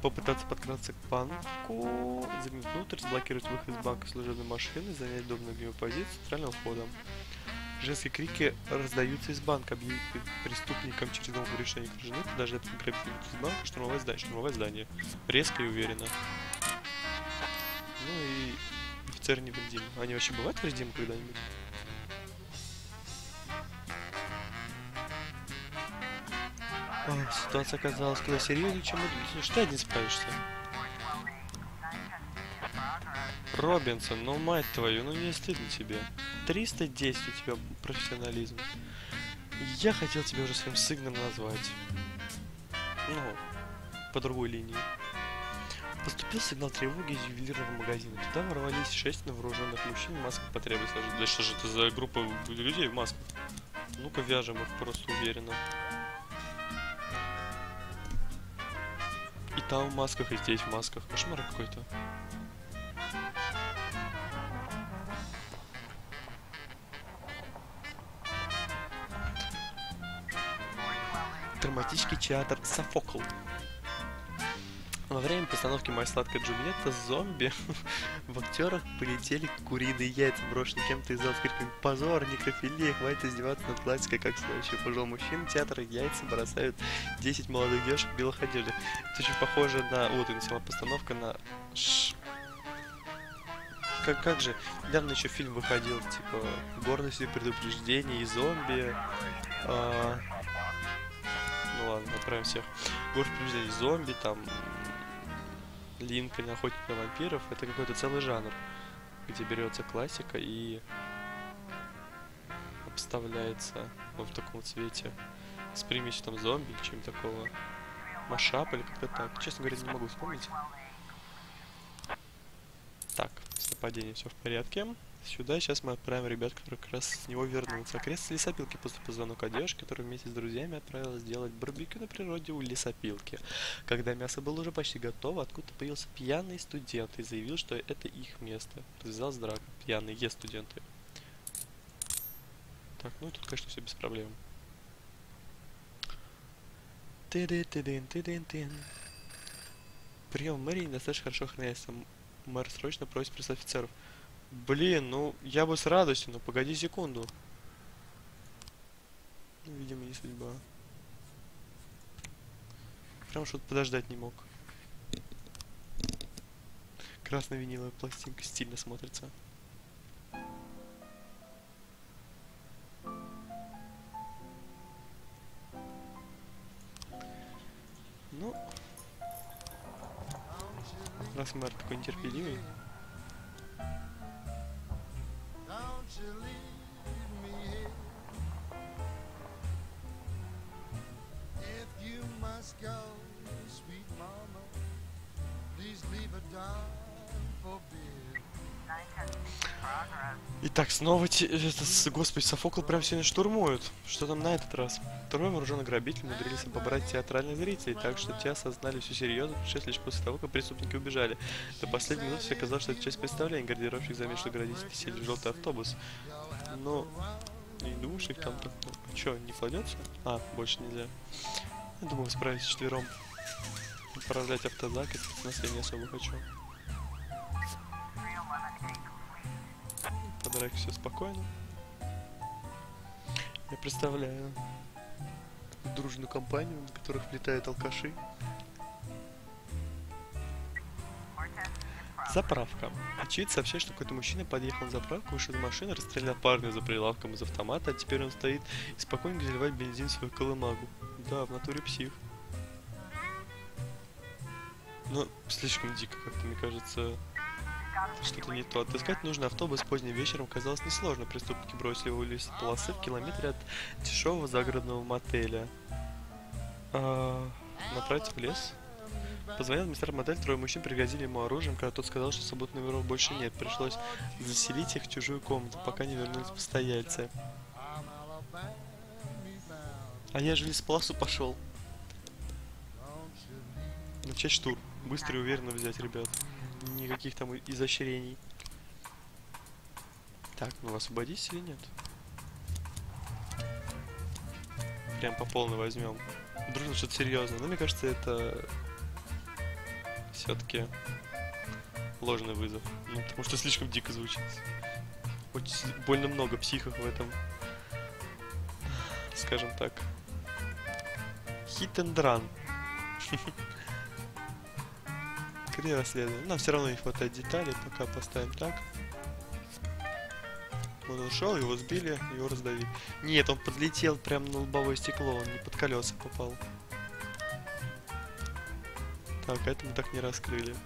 Попытаться подкраться к банку, заглянуть внутрь, заблокировать выход из банка служебной машины, занять удобную для него позицию центрального входа. Женские крики раздаются из банка, объявить преступникам через новое решение окружены, даже это грабитель из банка, штурмовать здание. Резко и уверенно. Ну и офицеры невредимы. Они вообще бывают невредимы когда-нибудь? Ситуация оказалась куда серьезнее, чем мы думали. Что ты один справишься? Робинсон, ну мать твою, ну не стыдно тебе. 310 у тебя профессионализм. Я хотел тебя уже своим сыном назвать. Ну, по другой линии. Поступил сигнал тревоги из ювелирного магазина. Туда ворвались 6 вооруженных мужчин в масках потребовали сложить. Да что же это за группа людей в масках? Ну-ка вяжем их просто уверенно. И там в масках, и здесь в масках. Кошмар какой-то. Драматический театр Софокл. Во время постановки «Моя сладкая Джульетта» зомби в актерах полетели куриные яйца, брошенные кем-то из зала с криками «Позор, некрофилия, хватит издеваться над классикой, как случай». Пожилой мужчина театра яйца бросают 10 молодых девушек в белых одеждах. Это очень похоже на... Вот и сама постановка на... Как же? Недавно еще фильм выходил, типа «Гордость и предупреждение» и «Зомби». Ну ладно, отправим всех. «Гордость и предупреждение» и «Зомби», там... Линкольн, охотник на вампиров, это какой-то целый жанр, где берется классика и обставляется вот в таком цвете с примесью там зомби или чем-то такого. Машап или как-то так. Честно говоря, не могу вспомнить. Так, с нападением все в порядке. Сюда сейчас мы отправим ребят, которые как раз с него вернутся. Окрестности лесопилки поступил звонок от девушки, которая вместе с друзьями отправилась делать барбекю на природе у лесопилки. Когда мясо было уже почти готово, откуда-то появился пьяный студент и заявил, что это их место. Развязалась драка. Пьяные студенты. Так, ну тут, конечно, все без проблем. Прием в мэрии недостаточно хорошо охраняется. Мэр срочно просит прислать офицеров. Блин, ну я бы с радостью, но погоди секунду. Ну, видимо, не судьба. Прям что-то подождать не мог. Красная виниловая пластинка стильно смотрится. Ну, раз мэр такой нетерпеливый. Итак, снова господи, Софокл прям сегодня штурмуют. Что там на этот раз? Трое вооруженных грабителей умудрились обобрать театральных зрителей, так что те осознали всю серьезность, лишь после того, как преступники убежали. До последней минуты все казалось, что это часть представления. Гардеробщик заметил, что грабители сели в желтый автобус. Но не думаешь, их там так... А чё, не кладется? А, больше нельзя. Я думал, справиться четвером. Управлять автозак, это нас я не особо хочу. По драке все спокойно. Я представляю дружную компанию, на которых влетают алкаши. Заправка. Очевидец сообщает, что какой-то мужчина подъехал на заправку, вышел из машины, расстрелял парня за прилавком из автомата, а теперь он стоит и спокойно заливает бензин в свою колымагу. Да, в натуре псих. Но слишком дико как-то, мне кажется. Что-то не то. Отыскать нужный автобус поздним вечером казалось несложно. Преступники бросили его в полосы в километре от дешевого загородного мотеля. Направиться в лес. Позвонил мистер Мотель, трое мужчин пригрозили ему оружием, когда тот сказал, что свободных номеров больше нет. Пришлось заселить их в чужую комнату, пока не вернулись постояльцы. А я же в лесополосу пошел. Начать штурм. Быстро и уверенно взять, ребят. Никаких там изощрений. Так, ну освободись или нет? Прям по полной возьмем. Вдруг ну, что-то серьезное. Но мне кажется, это все-таки ложный вызов. Ну, потому что слишком дико звучит. Очень больно много психов в этом. Скажем так. Hit and run. Скорее расследование. Нам все равно не хватает деталей, пока поставим так. Он ушел, его сбили, его раздавили. Нет, он подлетел прямо на лобовое стекло, он не под колеса попал. Так, это мы так не раскрыли.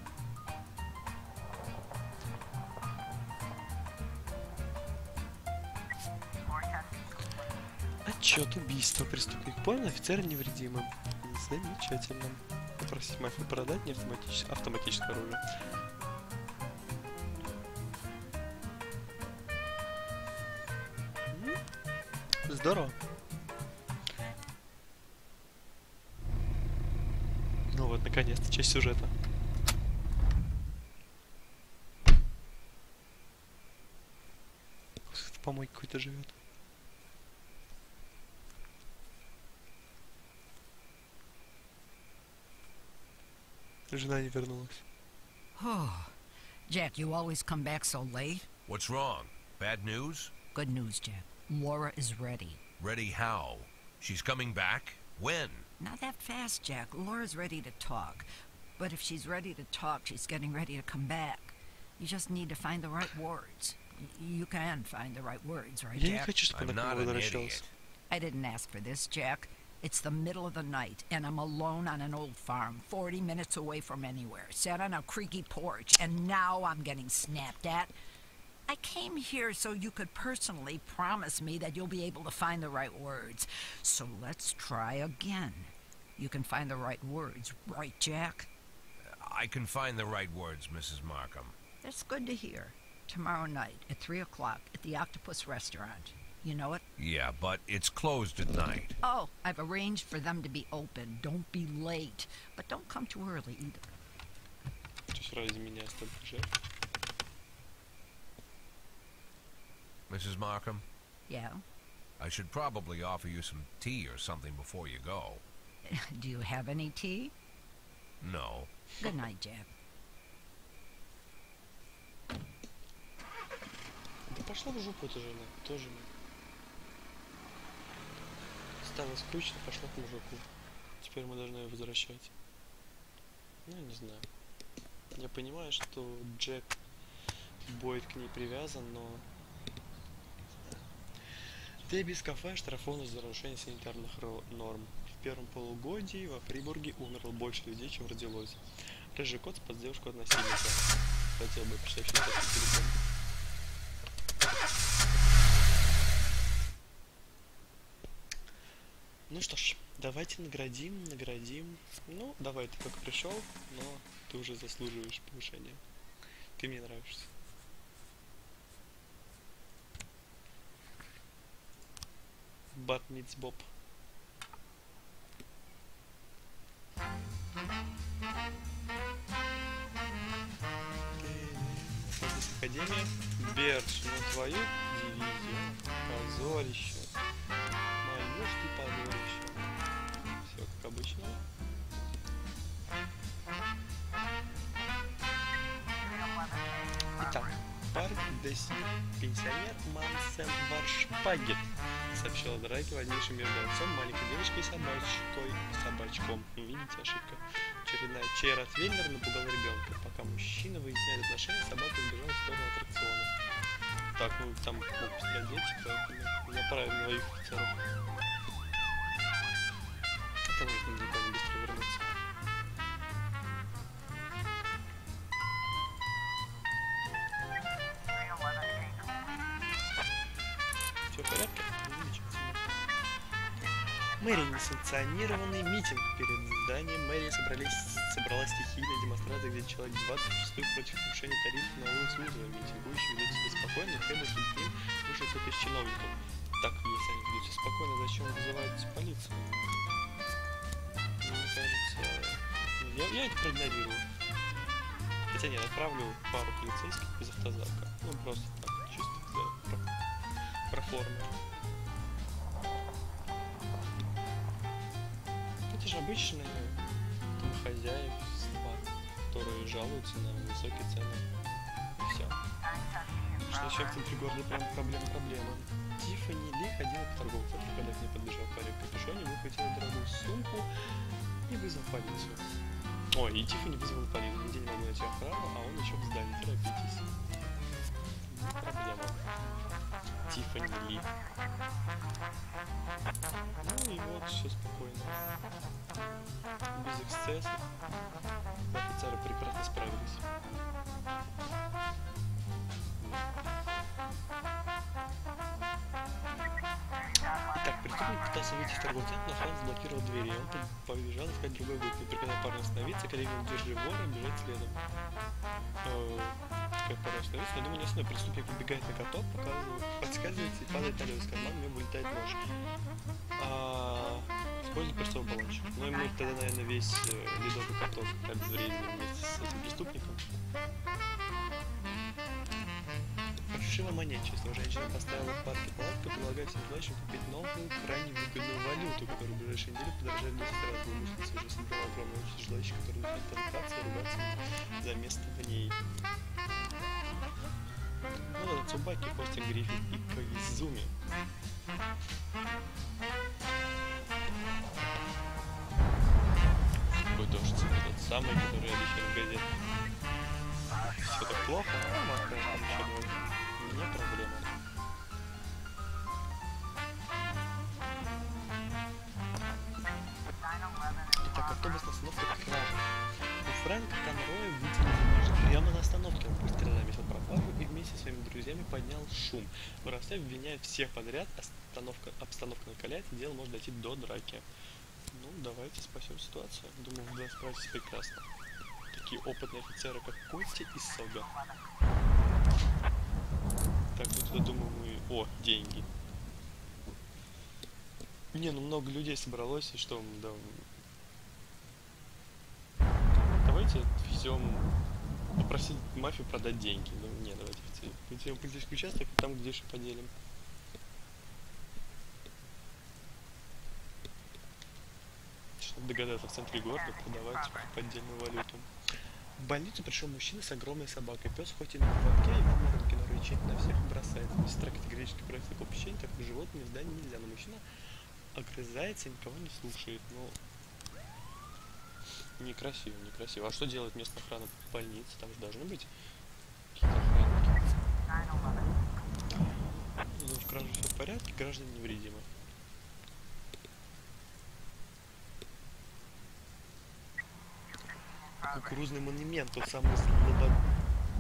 Отчет убийства. Преступник пойман, офицер невредимым. Замечательно. Попросить мафию продать не автоматическое оружие. Здорово. Ну вот, наконец-то, часть сюжета. В помойке какой-то живет. Жена не вернулась. Oh, Jack, you always come back so late. What's wrong? Bad news? Good news, Jack. Laura is ready. Ready how? She's coming back? When? Not that fast, Jack. Laura's ready to talk. But if she's ready to talk, she's getting ready to come back. You just need to find the right words. You can find the right words, right, Я не Jack? хочу, чтобы она I'm к not нему an возвращалась. idiot. I didn't ask for this, Jack. It's the middle of the night, and I'm alone on an old farm, 40 minutes away from anywhere, sat on a creaky porch, and now I'm getting snapped at. I came here so you could personally promise me that you'll be able to find the right words. So let's try again. You can find the right words, right, Jack? I can find the right words, Mrs. Markham. That's good to hear. Tomorrow night at 3 o'clock at the Octopus Restaurant. You know it? Yeah, but it's closed at night. Oh, I've arranged for them to be open. Don't be late. But don't come too early either. То есть ради меня столько жертв. Mrs. Markham, Yeah? I should probably offer you some tea or something before you go. Do you have any tea? No. Good night, Jack. Да пошла в жопу эта жена, тоже. Стало скучно, пошла к мужику. Теперь мы должны ее возвращать. Ну, не знаю. Я понимаю, что Джек Бойд к ней привязан, но... Ты без кафе оштрафован за нарушение санитарных норм. В первом полугодии во Фрибурге умерло больше людей, чем родилось. Рыжий кот спас девушку от насильника. Хотел бы почитать все это телефон. Ну что ж, давайте наградим. Ну, давай, ты только пришел, но ты уже заслуживаешь повышения. Ты мне нравишься. Бат Митс Боб. Академия. Бердж на твою дивизию. Позорище. Мое ж ты позорище. Все как обычно. Итак, парк Деси. Пенсионер Мансен Варшпагет сообщил о драке, возникшей между отцом, маленькой девочкой и собачком. Видите, ошибка. Чей ротвейлер напугал ребенка. Пока мужчина выясняет отношения, собака сбежала в сторону аттракциона. Так, ну там могут пострелять дети, поэтому направим на их офицеров. Там наверняка не быстро вернуться. в порядке? Замечательно. Мэрии несанкционированный митинг перед зданием мэрии собралась стихийная демонстрация, где человек 20 протестует против повышения тарифов на улице вызова. Митингующие ведут себя спокойно и требуют, чтобы к ним вышел кто-то из чиновников. Так, если они ведут себя спокойно, зачем вызывать полицию? Мне кажется, я это проигнорирую. Хотя нет, отправлю пару полицейских без автозака. Ну просто так, чисто про форму. Это же обычные домохозяйства, которые жалуются на высокие цены. И все. Что еще в центре города прям проблема. Тиффани Ли ходила по торговому центру, когда к ней подбежал парень в капюшоне, выхватила дорогую сумку и вызвал полицию. Ой, и Тиффани вызвала полицию. Неделю надо найти охрану, а он еще в здании. Торопитесь. Не проблема. Тиффани Ли. Ну и вот, все спокойно. Без эксцессов. Офицеры прекрасно справились. Итак, преступник пытался выйти из торгового центра, но охрана заблокировала двери, и он побежал искать другой выход. Приказал парню остановиться, коллеги удержали вора, бежать следом. Как парень остановился, но я думаю, не основной. Преступник выбегает на каток, подскальзывается и падает на лед. Из кармана у него вылетает нож. Использует перцовый баллончик. Но ему тогда, наверное, весь ледовый каток обезвредили вместе с этим преступником. Фальшивая монетчик. Если женщина поставила в парке палатку, предлагает всем желающим купить новую, крайне выгодную валюту, которая в ближайшие недели подорожает в 10 раз. Мышница уже собрала огромное количество желающих, которые начинают толкаться и ругаться за место в ней. Ну ладно, Цубаки, Костя, Гриффит и Коизуми. Какой дождь, тот самый, который обещали в газетах. Все так плохо, ну ладно, там еще двое. Не проблема. Итак, автобусная остановка кражи. У Фрэнка Конроя выделили прямо на остановке. Он быстро заметил пропажу и вместе со своими друзьями поднял шум. Воровство обвиняет всех подряд, обстановка накаляется, дело может дойти до драки. Ну, давайте спасем ситуацию. Думаю, вы справитесь прекрасно. Такие опытные офицеры, как Костя и Сога. Так, ну туда, думаю, мы... О, деньги. Не, ну много людей собралось, и что, да... Давайте везем... Попросить мафию продать деньги. Ну, не, давайте везем полицейский участок, и там где еще поделим. Чтобы догадаться в центре города продавать поддельную валюту. В больницу пришел мужчина с огромной собакой. Пес хоть и на поводке, и в мордке, но рычит на всех бросается. Сестра категорически против такого посещения, так как животными в здании нельзя. Но мужчина огрызается и никого не слушает. Ну, некрасиво, некрасиво. А что делает местная охрана больницы? Там же должны быть какие-то охранники. Ну, в краже все в порядке, граждане невредимы. Кукурузный монумент, тот самый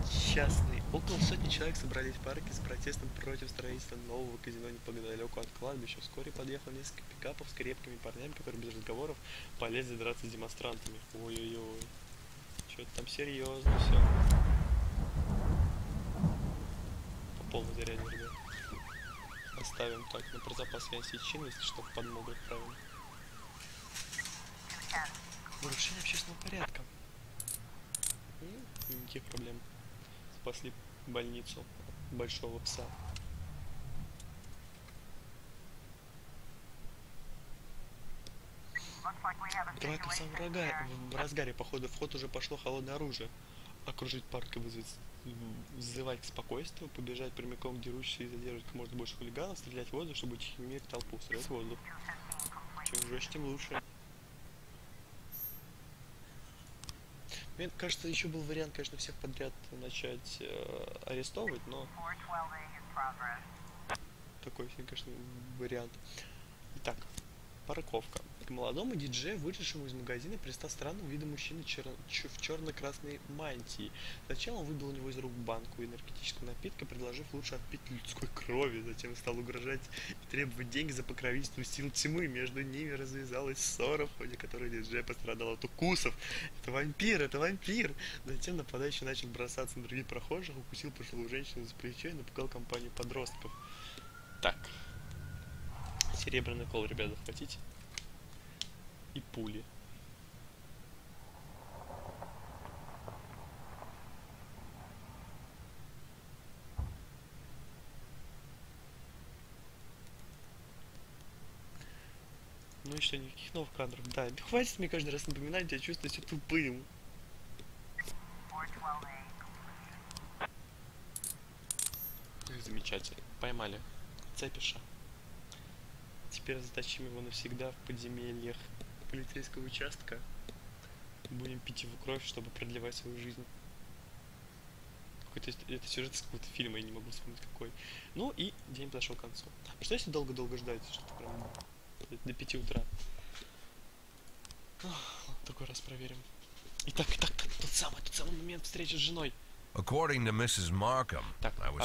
злобочастный. Около сотни человек собрались в парке с протестом против строительства нового казино неподалеку от кладбища. Вскоре подъехало несколько пикапов с крепкими парнями, которые без разговоров полезли драться с демонстрантами. Ой-ой-ой. Что-то там серьезно все. По полной заряде, ребят. Оставим так, на про запас я сечин, если что, в подмогу отправим. Нарушение общественного порядка. Никаких проблем. Спасли больницу от большого пса. Драка в самом разгаре. Походу, в ход уже пошло холодное оружие. Окружить парк и вызывать к спокойствию, побежать прямиком к дерущимся и задерживать как можно больше хулиганов, стрелять в воздух, чтобы утихомирить толпу, стрелять в воздух. Чем жестче, тем лучше. Мне кажется, еще был вариант, конечно, всех подряд начать арестовывать, но такой, конечно, вариант. Итак, Парковка. К молодому диджею, вышедшему из магазина, пристал странного вида мужчина в черно-красной мантии. Сначала он выбил у него из рук банку энергетического напитка, предложив лучше отпить людской крови. Затем стал угрожать и требовать деньги за покровительство сил тьмы. Между ними развязалась ссора, в ходе которой диджей пострадал от укусов. Это вампир, это вампир! Затем нападающий начал бросаться на других прохожих, укусил пожилую женщину за плечо и напугал компанию подростков. Так. Серебряный кол, ребята, захватите. И пули. Ну и что, никаких новых кадров? Да, хватит мне каждый раз напоминать, я чувствую себя тупым. Замечательно. Поймали цепиша. Теперь затащим его навсегда в подземельях полицейского участка. Будем пить его кровь, чтобы продлевать свою жизнь. Какой-то это сюжет из какого-то фильма, я не могу вспомнить какой. Ну и день подошел к концу. А что если долго-долго ждать, что-то прям до 5 утра? Такой раз проверим. Итак, тот самый момент встречи с женой. According to Mrs. Markham, Так, I was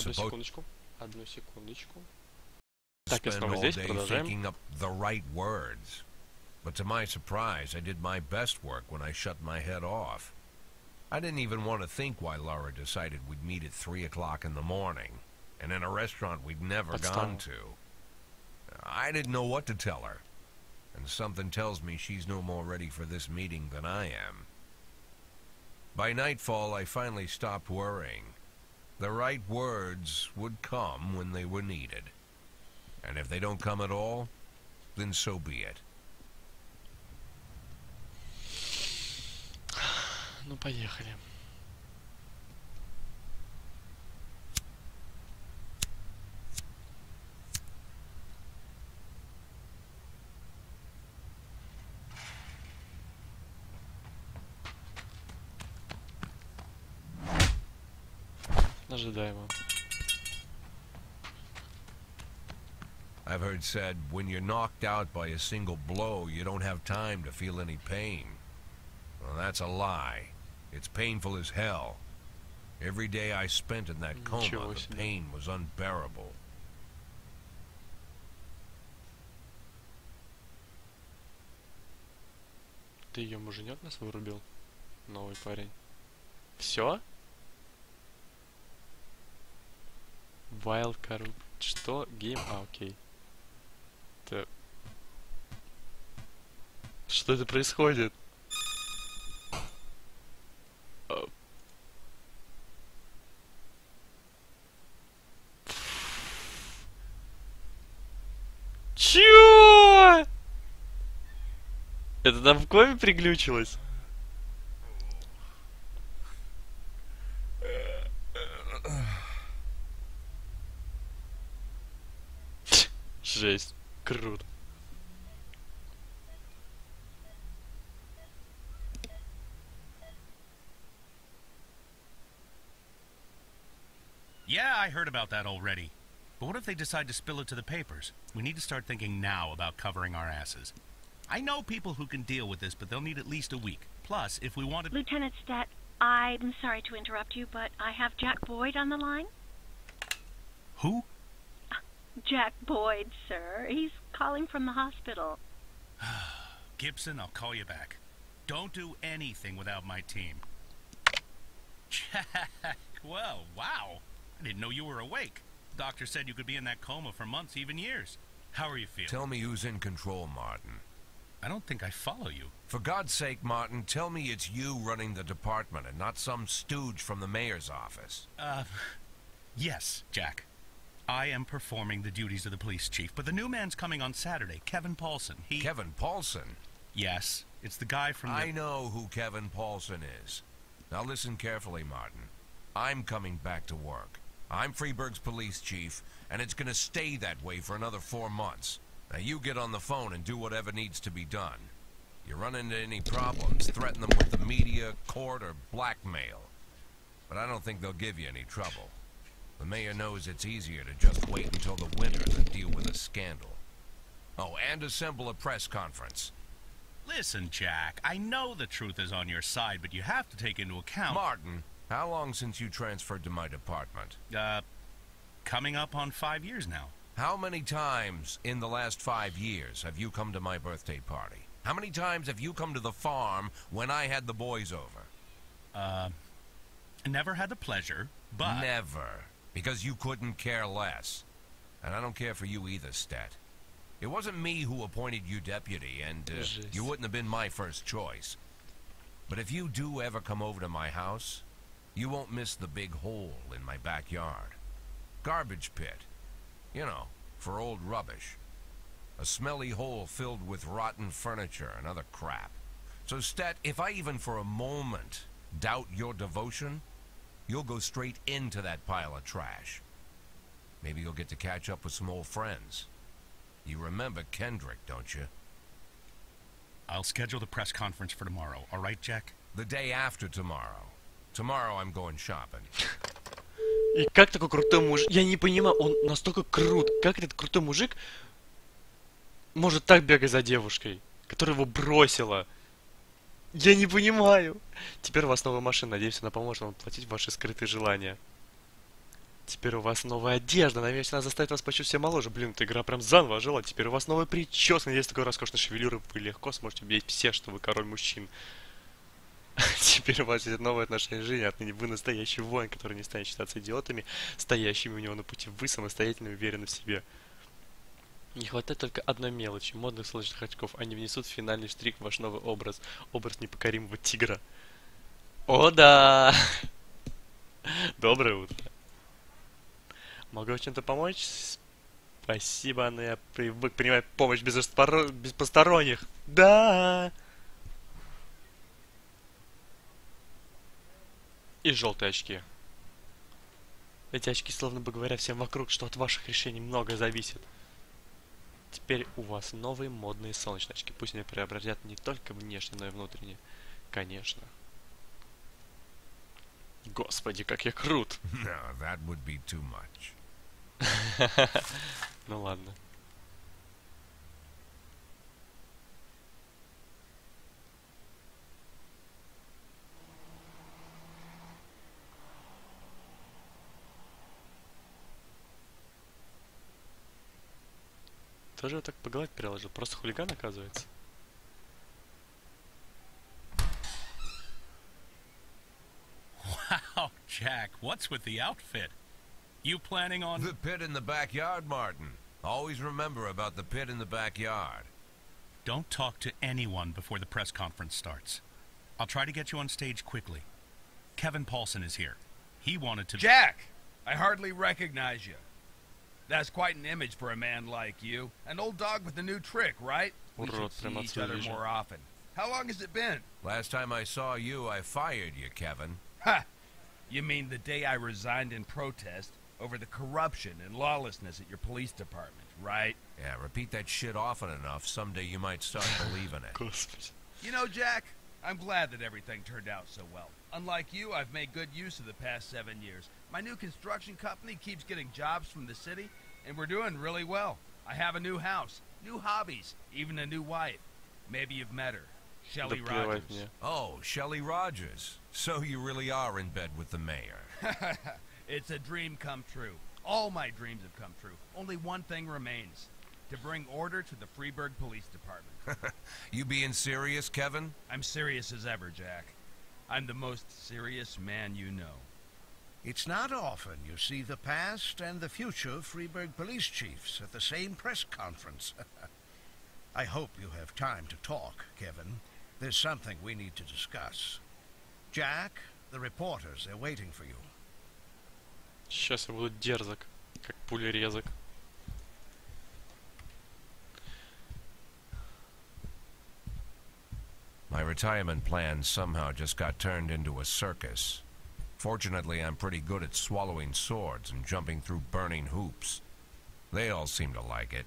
одну секундочку. to Так, я spend снова all здесь, day продолжаем. thinking up the right words. But to my surprise, I did my best work when I shut my head off. I didn't even want to think why Laura decided we'd meet at 3 o'clock in the morning, and in a restaurant we'd never gone to. I didn't know what to tell her, and something tells me she's no more ready for this meeting than I am. By nightfall, I finally stopped worrying. The right words would come when they were needed. And if they don't come at all, then so be it. Ну, поехали. Ожидаемо. I've heard said, when you're knocked out by a single blow, you don't have time to feel any pain. Well, that's a lie. It's painful as hell. Every day I spent in that coma, the pain was unbearable. Ты ее муженек нас вырубил? Новый парень. Все? Wild Corrupt. Что? Гейм? А, окей. Это... Что это происходит? Чё? Это там в коме приглючилось? Жесть. Круто. Yeah, I heard about that already. But what if they decide to spill it to the papers? We need to start thinking now about covering our asses. I know people who can deal with this, but they'll need at least a week. Plus, if we want to... Lieutenant Stat, I'm sorry to interrupt you, but I have Jack Boyd on the line. Who? Jack Boyd, sir. He's calling from the hospital. Gibson, I'll call you back. Don't do anything without my team. Jack, well, wow. I didn't know you were awake. The doctor said you could be in that coma for months, even years. How are you feeling? Tell me who's in control, Martin. I don't think I follow you. For God's sake, Martin, tell me it's you running the department and not some stooge from the mayor's office. Yes, Jack. I am performing the duties of the police chief, but the new man's coming on Saturday, Kevin Paulson. Kevin Paulson? Yes, it's the guy from I know who Kevin Paulson is. Now listen carefully, Martin. I'm coming back to work. I'm Freeburg's police chief, and it's gonna stay that way for another 4 months. Now you get on the phone and do whatever needs to be done. You run into any problems, threaten them with the media, court, or blackmail. But I don't think they'll give you any trouble. The mayor knows it's easier to just wait until the winter than deal with a scandal. Oh, and assemble a press conference. Listen, Jack, I know the truth is on your side, but you have to take into account... Martin, how long since you transferred to my department? Coming up on 5 years now. How many times in the last 5 years have you come to my birthday party? How many times have you come to the farm when I had the boys over? Never had the pleasure, but... Never. Because you couldn't care less. And I don't care for you either, Stat. It wasn't me who appointed you deputy, and you wouldn't have been my first choice. But if you do ever come over to my house, you won't miss the big hole in my backyard. Garbage pit. You know, for old rubbish. A smelly hole filled with rotten furniture and other crap. So, Stat, if I even for a moment doubt your devotion, you'll go straight into that pile of trash. Maybe you'll get to catch up with some old friends. You remember Kendrick, don't you? I'll schedule the press conference for tomorrow, all right, Jack? The day after tomorrow. Tomorrow I'm going shopping. И как такой крутой мужик... Я не понимаю, он настолько крут. Как этот крутой мужик может так бегать за девушкой, которая его бросила? Я не понимаю. Теперь у вас новая машина. Надеюсь, она поможет вам платить ваши скрытые желания. Теперь у вас новая одежда. Надеюсь, она заставит вас почувствовать себя моложе. Блин, эта игра прям заново ожила. Теперь у вас новая прическа. Надеюсь, такой роскошной шевелюры вы легко сможете убедить всех, что вы король мужчин. Теперь у вас есть новое отношение к жизни. Отныне вы настоящий воин, который не станет считаться идиотами, стоящими у него на пути. Вы самостоятельно уверены в себе. Не хватает только одной мелочи. Модных солнечных очков. Они внесут финальный штрих в ваш новый образ. Образ непокоримого тигра. О, да! Доброе утро. Могу чем-то помочь? Спасибо, но я привык принимать помощь без посторонних. Да! И желтые очки. Эти очки словно бы говорят всем вокруг, что от ваших решений многое зависит. Теперь у вас новые модные солнечные очки. Пусть они преобразят не только внешне, но и внутренне. Конечно. Господи, как я крут! No, that would be too much. Ну ладно. Тоже его так погладить переложил. Просто хулиган, оказывается. Wow, Jack, what's with the outfit? You planning on... The pit in the backyard, Martin. Always remember about the pit in the backyard. Don't talk to anyone before the press conference starts. I'll try to get you on stage quickly. Kevin Paulson is here. He wanted to... Jack! I hardly recognize you. That's quite an image for a man like you. An old dog with a new trick, right? We should see each other more often. How long has it been? Last time I saw you, I fired you, Kevin. Ha! You mean the day I resigned in protest over the corruption and lawlessness at your police department, right? Yeah, repeat that shit often enough, someday you might start believing it. You know, Jack, I'm glad that everything turned out so well. Unlike you, I've made good use of the past 7 years. My new construction company keeps getting jobs from the city, and we're doing really well. I have a new house, new hobbies, even a new wife. Maybe you've met her. Shelley Rogers. Oh, Shelley Rogers. So you really are in bed with the mayor. It's a dream come true. All my dreams have come true. Only one thing remains. To bring order to the Freeburg Police Department. You being serious, Kevin? I'm serious as ever, Jack. I'm the most serious man you know. It's not often you see the past and the future Freeburg police chiefs at the same press conference. I hope you have time to talk, Kevin. There's something we need to discuss. Jack, the reporters are waiting for you. Сейчас я буду дерзок, как пулерезок. My retirement plan somehow just got turned into a circus. Fortunately, I'm pretty good at swallowing swords and jumping through burning hoops. They all seem to like it.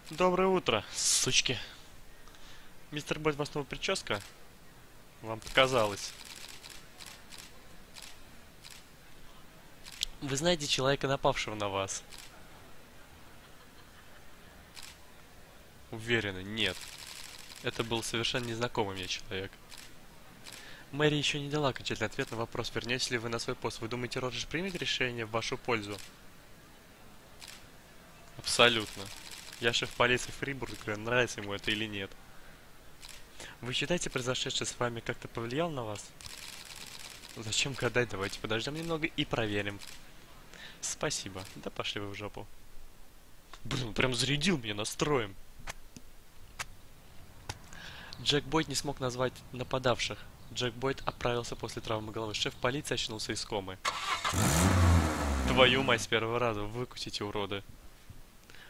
Доброе утро, сучки. Мистер Бойд, у вас новая прическа? Вам показалось. Вы знаете человека, напавшего на вас? Уверена, нет. Это был совершенно незнакомый мне человек. Мэри еще не дала окончательный ответ на вопрос, вернетесь ли вы на свой пост. Вы думаете, Роджер примет решение в вашу пользу? Абсолютно. Я шеф полиции Фрибурга, нравится ему это или нет. Вы считаете, произошедшее с вами как-то повлияло на вас? Зачем гадать? Давайте подождем немного и проверим. Спасибо. Да пошли вы в жопу. Блин, прям зарядил меня настроем. Джек Бойд не смог назвать нападавших. Джек Бойд оправился после травмы головы. Шеф полиции очнулся из комы. Твою мать, с первого раза. Выкусите, уроды.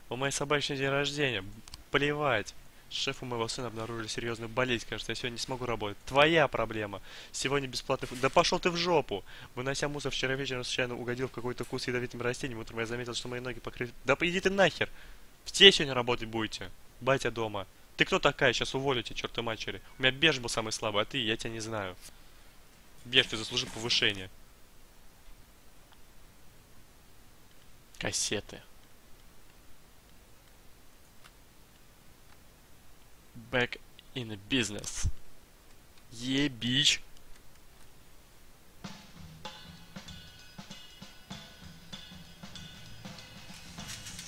У моей собачный день рождения. Плевать. Шефу моего сына обнаружили серьезную болезнь. Кажется, я сегодня не смогу работать. Твоя проблема. Сегодня бесплатный... Да пошел ты в жопу! Вынося мусор, вчера вечером случайно угодил в какой-то куст с ядовитым растением. Утром я заметил, что мои ноги покрыты... Да иди ты нахер! Все сегодня работать будете. Батя дома. Ты кто такая? Сейчас уволю тебя, чертовой матери. У меня Беж был самый слабый, а ты, я тебя не знаю. Беж, ты заслужил повышение. Кассеты. Back in the business. Yeah, bitch.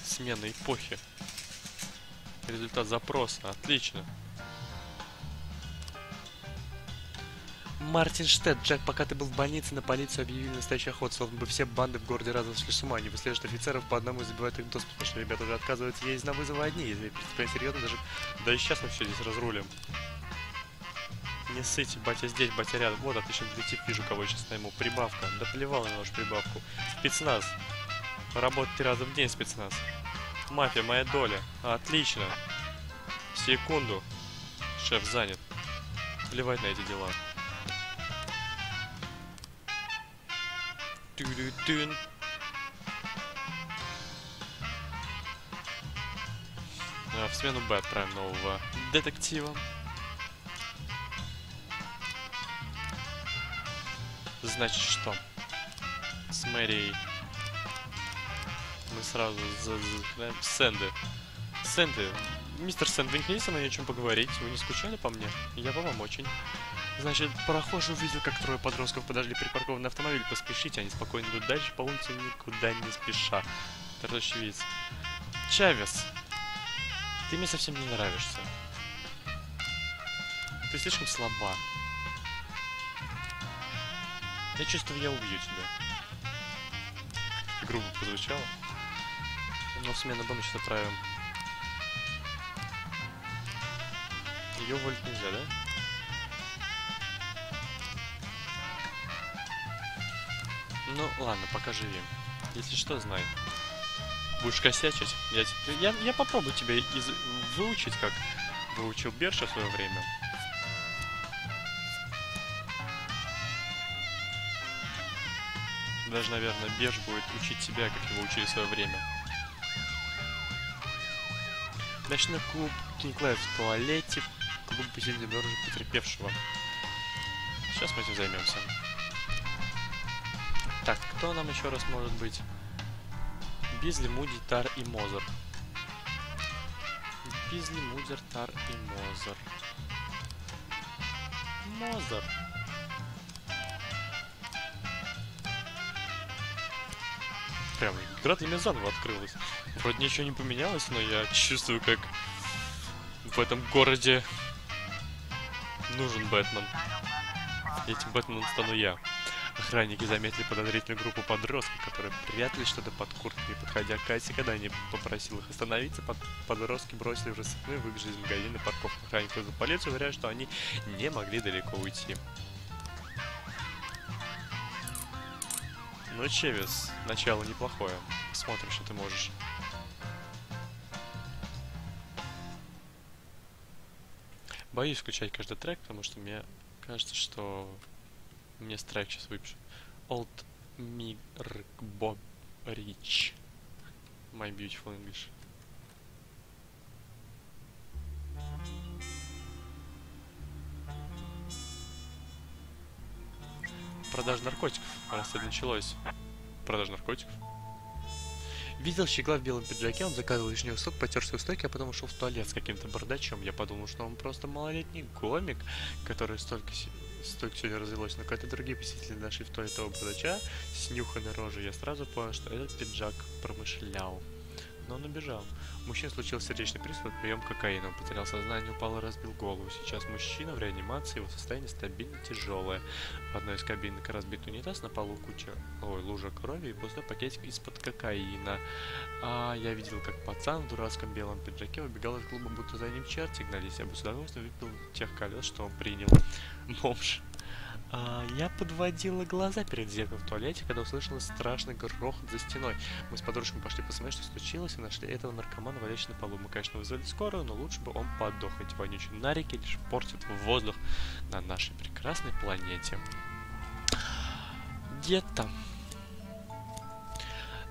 Смена эпохи. Результат запроса. Отлично. Мартин Штедт, Джек, пока ты был в больнице, на полицию объявили настоящий охоту, словно бы все банды в городе разом сошли с ума. Они выслеживают офицеров по одному и забивают их доступ, потому что ребята уже отказываются ездить на вызовы одни. Если преступление серьезно, даже сейчас мы все здесь разрулим. Не ссыте, батя здесь, батя рядом. Вот, отлично, детектив, вижу, кого сейчас найму. Прибавка. Да плевал на нашу прибавку. Спецназ. Работать 3 раза в день, спецназ. Мафия, моя доля. Отлично. Секунду. Шеф занят. Плевать на эти дела. Тю-дю-дюн. В смену Б отправим нового детектива. Значит, что? С Мэрией мы сразу Сэнды. Сэнды. Мистер Сэнд, вы не хотите со мной о чем поговорить? Вы не скучали по мне? Я по вам очень. Значит, прохожий увидел, как 3 подростков подожгли припаркованный автомобиль. Поспешите, они спокойно идут дальше по улице, никуда не спеша. Второй очевидец. Чавес, ты мне совсем не нравишься. Ты слишком слаба. Я чувствую, я убью тебя. Грубо прозвучало. Но в смену Б мы сейчас отправим. Ее уволить нельзя, да? Ну, ладно, пока живи. Если что, знай. Будешь косячить, я попробую тебя выучить, как выучил Берша в свое время. Даже, наверное, Берш будет учить тебя, как его учили в свое время. Ночной клуб Кинг-Лайф в туалете. Клуб посетителей обнаружил потерпевшего. Сейчас мы этим займемся. Так, кто нам еще раз может быть? Бизли, Муди, Тар и Мозер. Бизли, Мудер, Тар и Мозер. Мозер. Прям игра для меня заново открылась. Вроде ничего не поменялось, но я чувствую, как в этом городе нужен Бэтмен. Этим Бэтменом стану я. Охранники заметили подозрительную группу подростков, которые прятали что-то под курткой. Подходя к кассе, когда они попросил их остановиться, подростки бросили в рассыпную и выбежали из магазина парковку. Охранники вызвали полицию, уверяют, что они не могли далеко уйти. Ну, Чевис, начало неплохое. Посмотрим, что ты можешь. Боюсь включать каждый трек, потому что мне кажется, что мне страйк сейчас выпишет. Old Mirk Bob Rich. My Beautiful English. Продажа наркотиков, раз это началось. продажа наркотиков. Видел щегла в белом пиджаке, он заказывал лишний сок, потерся у стойки, а потом ушел в туалет с каким-то бардачом. Я подумал, что он просто малолетний гомик, который столько сегодня развелось. Но когда другие посетители нашли в туалет того бардача с нюханной рожей, я сразу понял, что этот пиджак промышлял. Но он убежал. У мужчины случился сердечный приступ от приема кокаина. Он потерял сознание, упал и разбил голову. Сейчас мужчина в реанимации, его состояние стабильно тяжелое. В одной из кабинок разбит унитаз, на полу лужа крови и пустой пакетик из-под кокаина. А я видел, как пацан в дурацком белом пиджаке убегал из клуба, будто за ним черти гнались. Я бы с удовольствием выпил тех колес, что он принял. Бомж. Я подводила глаза перед зеркалом в туалете, когда услышала страшный грохот за стеной. Мы с подружками пошли посмотреть, что случилось, и нашли этого наркомана, валяющего на полу. Мы, конечно, вызвали скорую, но лучше бы он подох. Эти вонючие нарики лишь портят воздух на нашей прекрасной планете. Где-то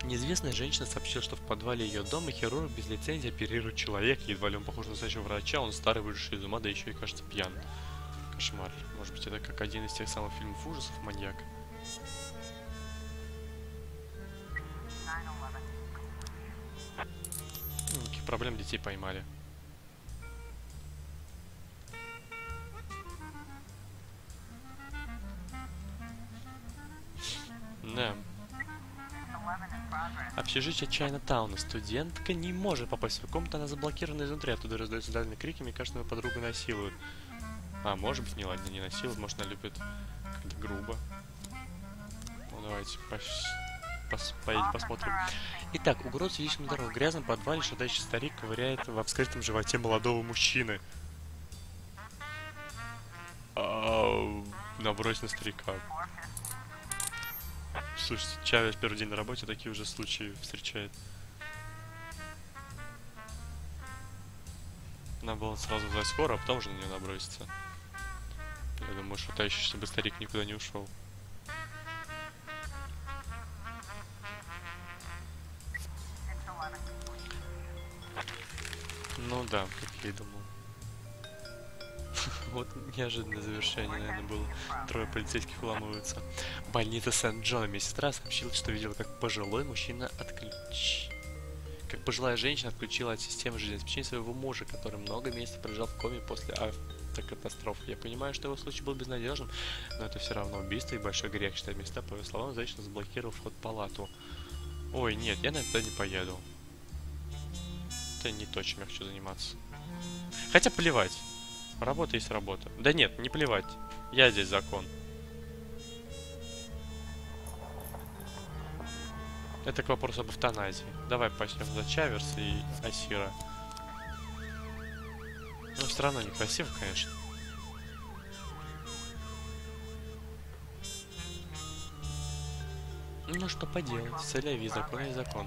неизвестная женщина сообщила, что в подвале ее дома хирург без лицензии оперирует человека. Едва ли он похож на настоящего врача, он старый, выживший из ума, да еще и, кажется, пьян. Кошмар. Может быть, это как один из тех самых фильмов ужасов «Маньяк». Никаких проблем, детей поймали. Да. Общежитие Чайна-тауна. Студентка не может попасть в свою комнату, она заблокирована изнутри. Оттуда раздаются дальние крики, мне кажется, мою подругу насилуют. А, может быть, не насилует, может, она любит как-то грубо. Ну, давайте посмотрим. Итак, угроза слишком здоров. В грязном подвале шатающий старик ковыряет в обскрытом животе молодого мужчины. Набрось на старика. Слушайте, Чавес первый день на работе такие уже случаи встречает. Надо было сразу взять скоро, а потом уже на нее наброситься. Я думаю, шатающий, чтобы старик никуда не ушел. Ну да, как я и думал. Вот неожиданное завершение, наверное, было. Трое полицейских вламываются. Больница Сент-Джона. Медсестра сообщила, что видела, как пожилой мужчина Как пожилая женщина отключила от системы жизнеобеспечения своего мужа, который много месяцев пролежал в коме после автокатастрофы. Я понимаю, что его случай был безнадежным, но это все равно убийство и большой грех, считает медсестра. По ее словам, женщина заблокировала вход в палату. Ой, нет, я на это не поеду. Это не то, чем я хочу заниматься. Хотя плевать. Работа есть работа. Да нет, не плевать. Я здесь закон. Это к вопросу об эвтаназии. Давай почнем за Чаверса и Асира. Но все равно некрасиво, конечно. Ну что поделать, соляви, закон и закон.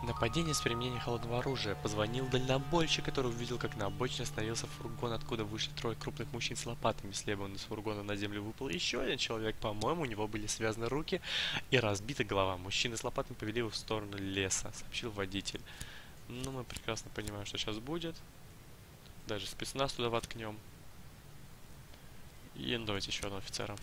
Нападение с применением холодного оружия. Позвонил дальнобойщик, который увидел, как на обочине остановился фургон, откуда вышли трое крупных мужчин с лопатами. Слева из фургона на землю выпал еще один человек. По-моему, у него были связаны руки и разбита голова. Мужчины с лопатами повели его в сторону леса, сообщил водитель. Ну, мы прекрасно понимаем, что сейчас будет. Даже спецназ туда воткнем. И давайте еще одного офицера.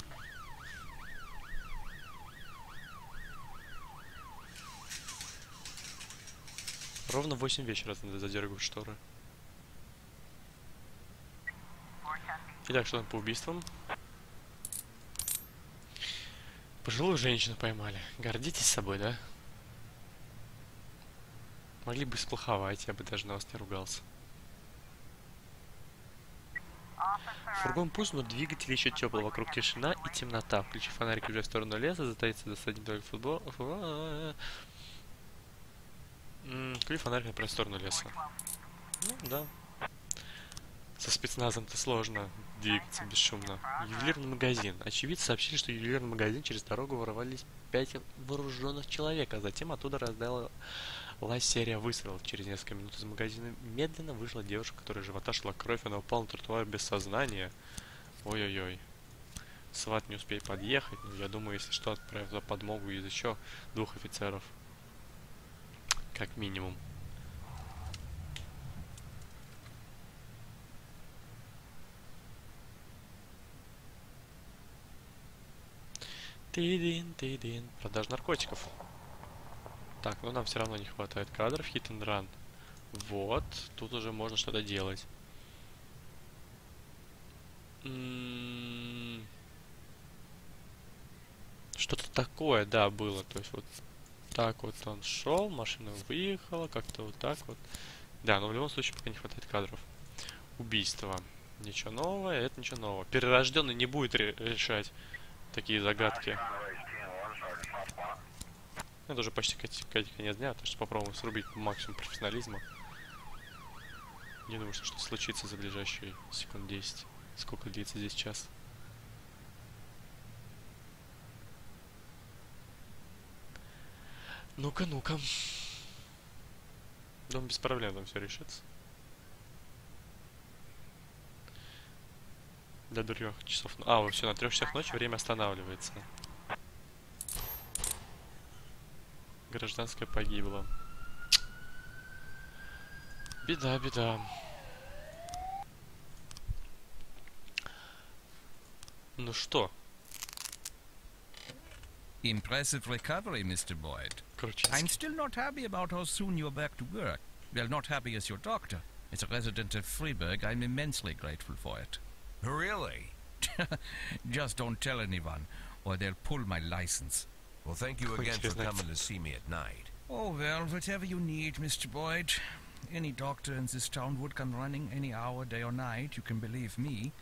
Ровно в 8 вечера надо задергивать шторы. Итак, что там по убийствам? Пожилую женщину поймали. Гордитесь собой, да? Могли бы сплоховать, я бы даже на вас не ругался. Фургон пуст, но двигатель еще теплый. Вокруг тишина и темнота. Включив фонарик уже в сторону леса, затаиться до садить только футбол. Включив фонарик направить в сторону леса. Ну, да. Со спецназом-то сложно двигаться бесшумно. Ювелирный магазин. Очевидцы сообщили, что в ювелирный магазин через дорогу ворвались 5 вооруженных человек, а затем оттуда раздалась серия выстрелов. Через несколько минут из магазина медленно вышла девушка, которая живота шла кровь, она упала на тротуар без сознания. Ой-ой-ой. Сват не успеет подъехать, но я думаю, если что, отправят за подмогу из еще 2 офицеров. Как минимум. Тидин. Продажа наркотиков. Так, ну нам все равно не хватает кадров. Hit and run. Вот. Тут уже можно что-то делать. Что-то такое, да, было. То есть вот так вот он шел, машина выехала, как-то вот так вот. Да, но в любом случае пока не хватает кадров. Убийство. Ничего нового, это ничего нового. Перерожденный не будет решать такие загадки. Это уже почти конец дня, так что попробуем срубить максимум профессионализма. Не думаю, что что-то случится за ближайшие секунд 10. Сколько длится здесь час? Ну-ка, ну-ка. Думаю, без проблем там все решится. До 3 часов. А, все, на 3 часах ночи время останавливается. Гражданская погибла. Беда, беда. Ну что? Impressive recovery, Mr. Boyd. Короче, I'm still not happy about how soon you're back to work. Well, not happy as your doctor. As a resident of Freiburg, I'm immensely grateful for it. Really? Just don't tell anyone, or they'll pull my license. Well, thank you again for coming to see me at night. Oh, well, whatever you need, Mr. Boyd. Any doctor in this town would come running any hour, day or night, you can believe me.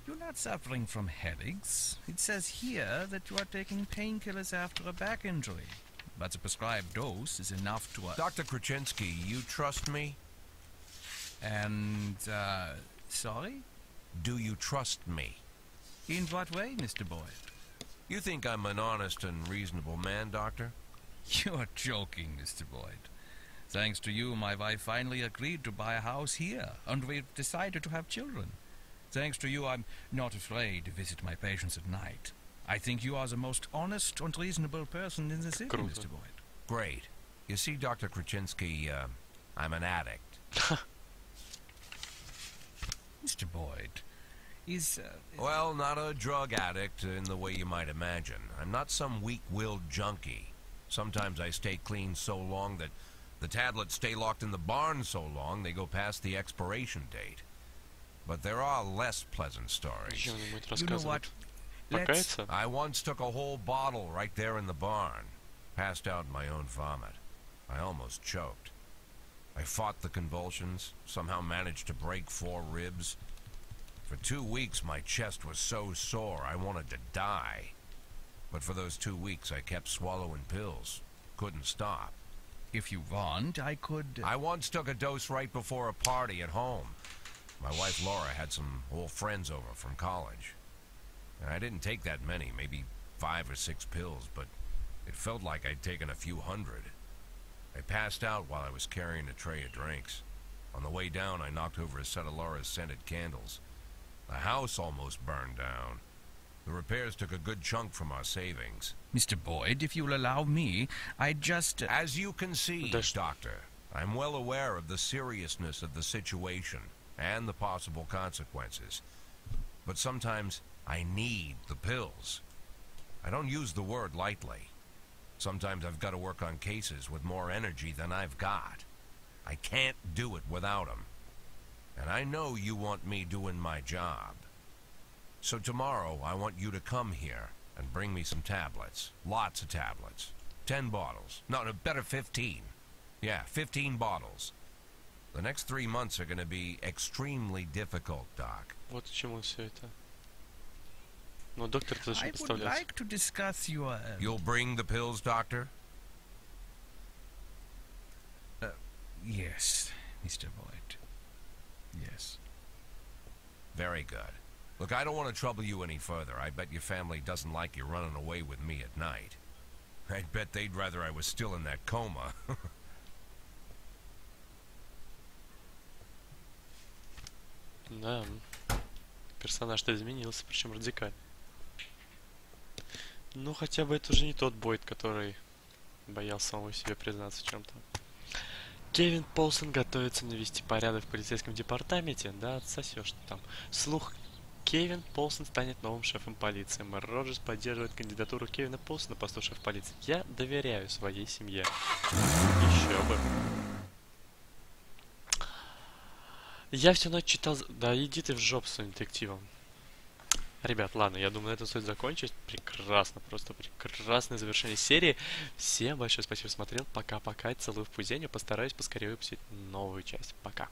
You're not suffering from headaches. It says here that you are taking painkillers after a back injury. But the prescribed dose is enough to... Dr. Krasinski, you trust me? And, sorry? Do you trust me? In what way, Mr. Boyd? You think I'm an honest and reasonable man, Doctor? You're joking, Mr. Boyd. Thanks to you, my wife finally agreed to buy a house here, and we've decided to have children. Thanks to you, I'm not afraid to visit my patients at night. I think you are the most honest and reasonable person in the city, Mr. Boyd. Great. You see, Dr. Krasinski, I'm an addict. Mr. Boyd, is... Well, not a drug addict in the way you might imagine. I'm not some weak-willed junkie. Sometimes I stay clean so long that the tablets stay locked in the barn so long they go past the expiration date. But there are less pleasant stories. You know what? I once took a whole bottle right there in the barn. Passed out in my own vomit. I almost choked. I fought the convulsions, somehow managed to break 4 ribs. For 2 weeks my chest was so sore I wanted to die. But for those 2 weeks I kept swallowing pills. Couldn't stop. If you want, I could... I once took a dose right before a party at home. My wife Laura had some old friends over from college. And I didn't take that many, maybe 5 or 6 pills, but it felt like I'd taken a few hundred. I passed out while I was carrying a tray of drinks. On the way down, I knocked over a set of Laura's scented candles. The house almost burned down. The repairs took a good chunk from our savings. Mr. Boyd, if you'll allow me, I'd just... As you can see, Doctor, I'm well aware of the seriousness of the situation and the possible consequences. But sometimes I need the pills. I don't use the word lightly. Sometimes I've got to work on cases with more energy than I've got. I can't do it without them. And I know you want me doing my job. So tomorrow I want you to come here and bring me some tablets. Lots of tablets. 10 bottles. No, better 15. Yeah, 15 bottles. The next 3 months are going to be extremely difficult, Doc. Вот к чему все это. Но доктор должен I would представлять. like to discuss your... You'll bring the pills, Doctor? Yes, Mr. Boyd. Yes. Very good. Look, I don't want to trouble you any further. I bet your family doesn't like you running away with me at night. I'd bet they'd rather I was still in that coma. Да. Персонаж-то изменился, причем радикально. Ну, хотя бы это уже не тот Бойд, который боялся самого себе признаться в чем-то. Кевин Полсон готовится навести порядок в полицейском департаменте. Да, отсосешь ты там. Слух Кевин Полсон станет новым шефом полиции. Мэр Роджерс поддерживает кандидатуру Кевина Полсона на посту шефа полиции. Я доверяю своей семье. Еще бы. Я всю ночь читал... Да иди ты в жопу своим детективом. Ребят, ладно, я думаю, на этом стоит закончить. Прекрасно, просто прекрасное завершение серии. Всем большое спасибо, что смотрел. Пока-пока, целую в пузенью. Постараюсь поскорее выпустить новую часть. Пока.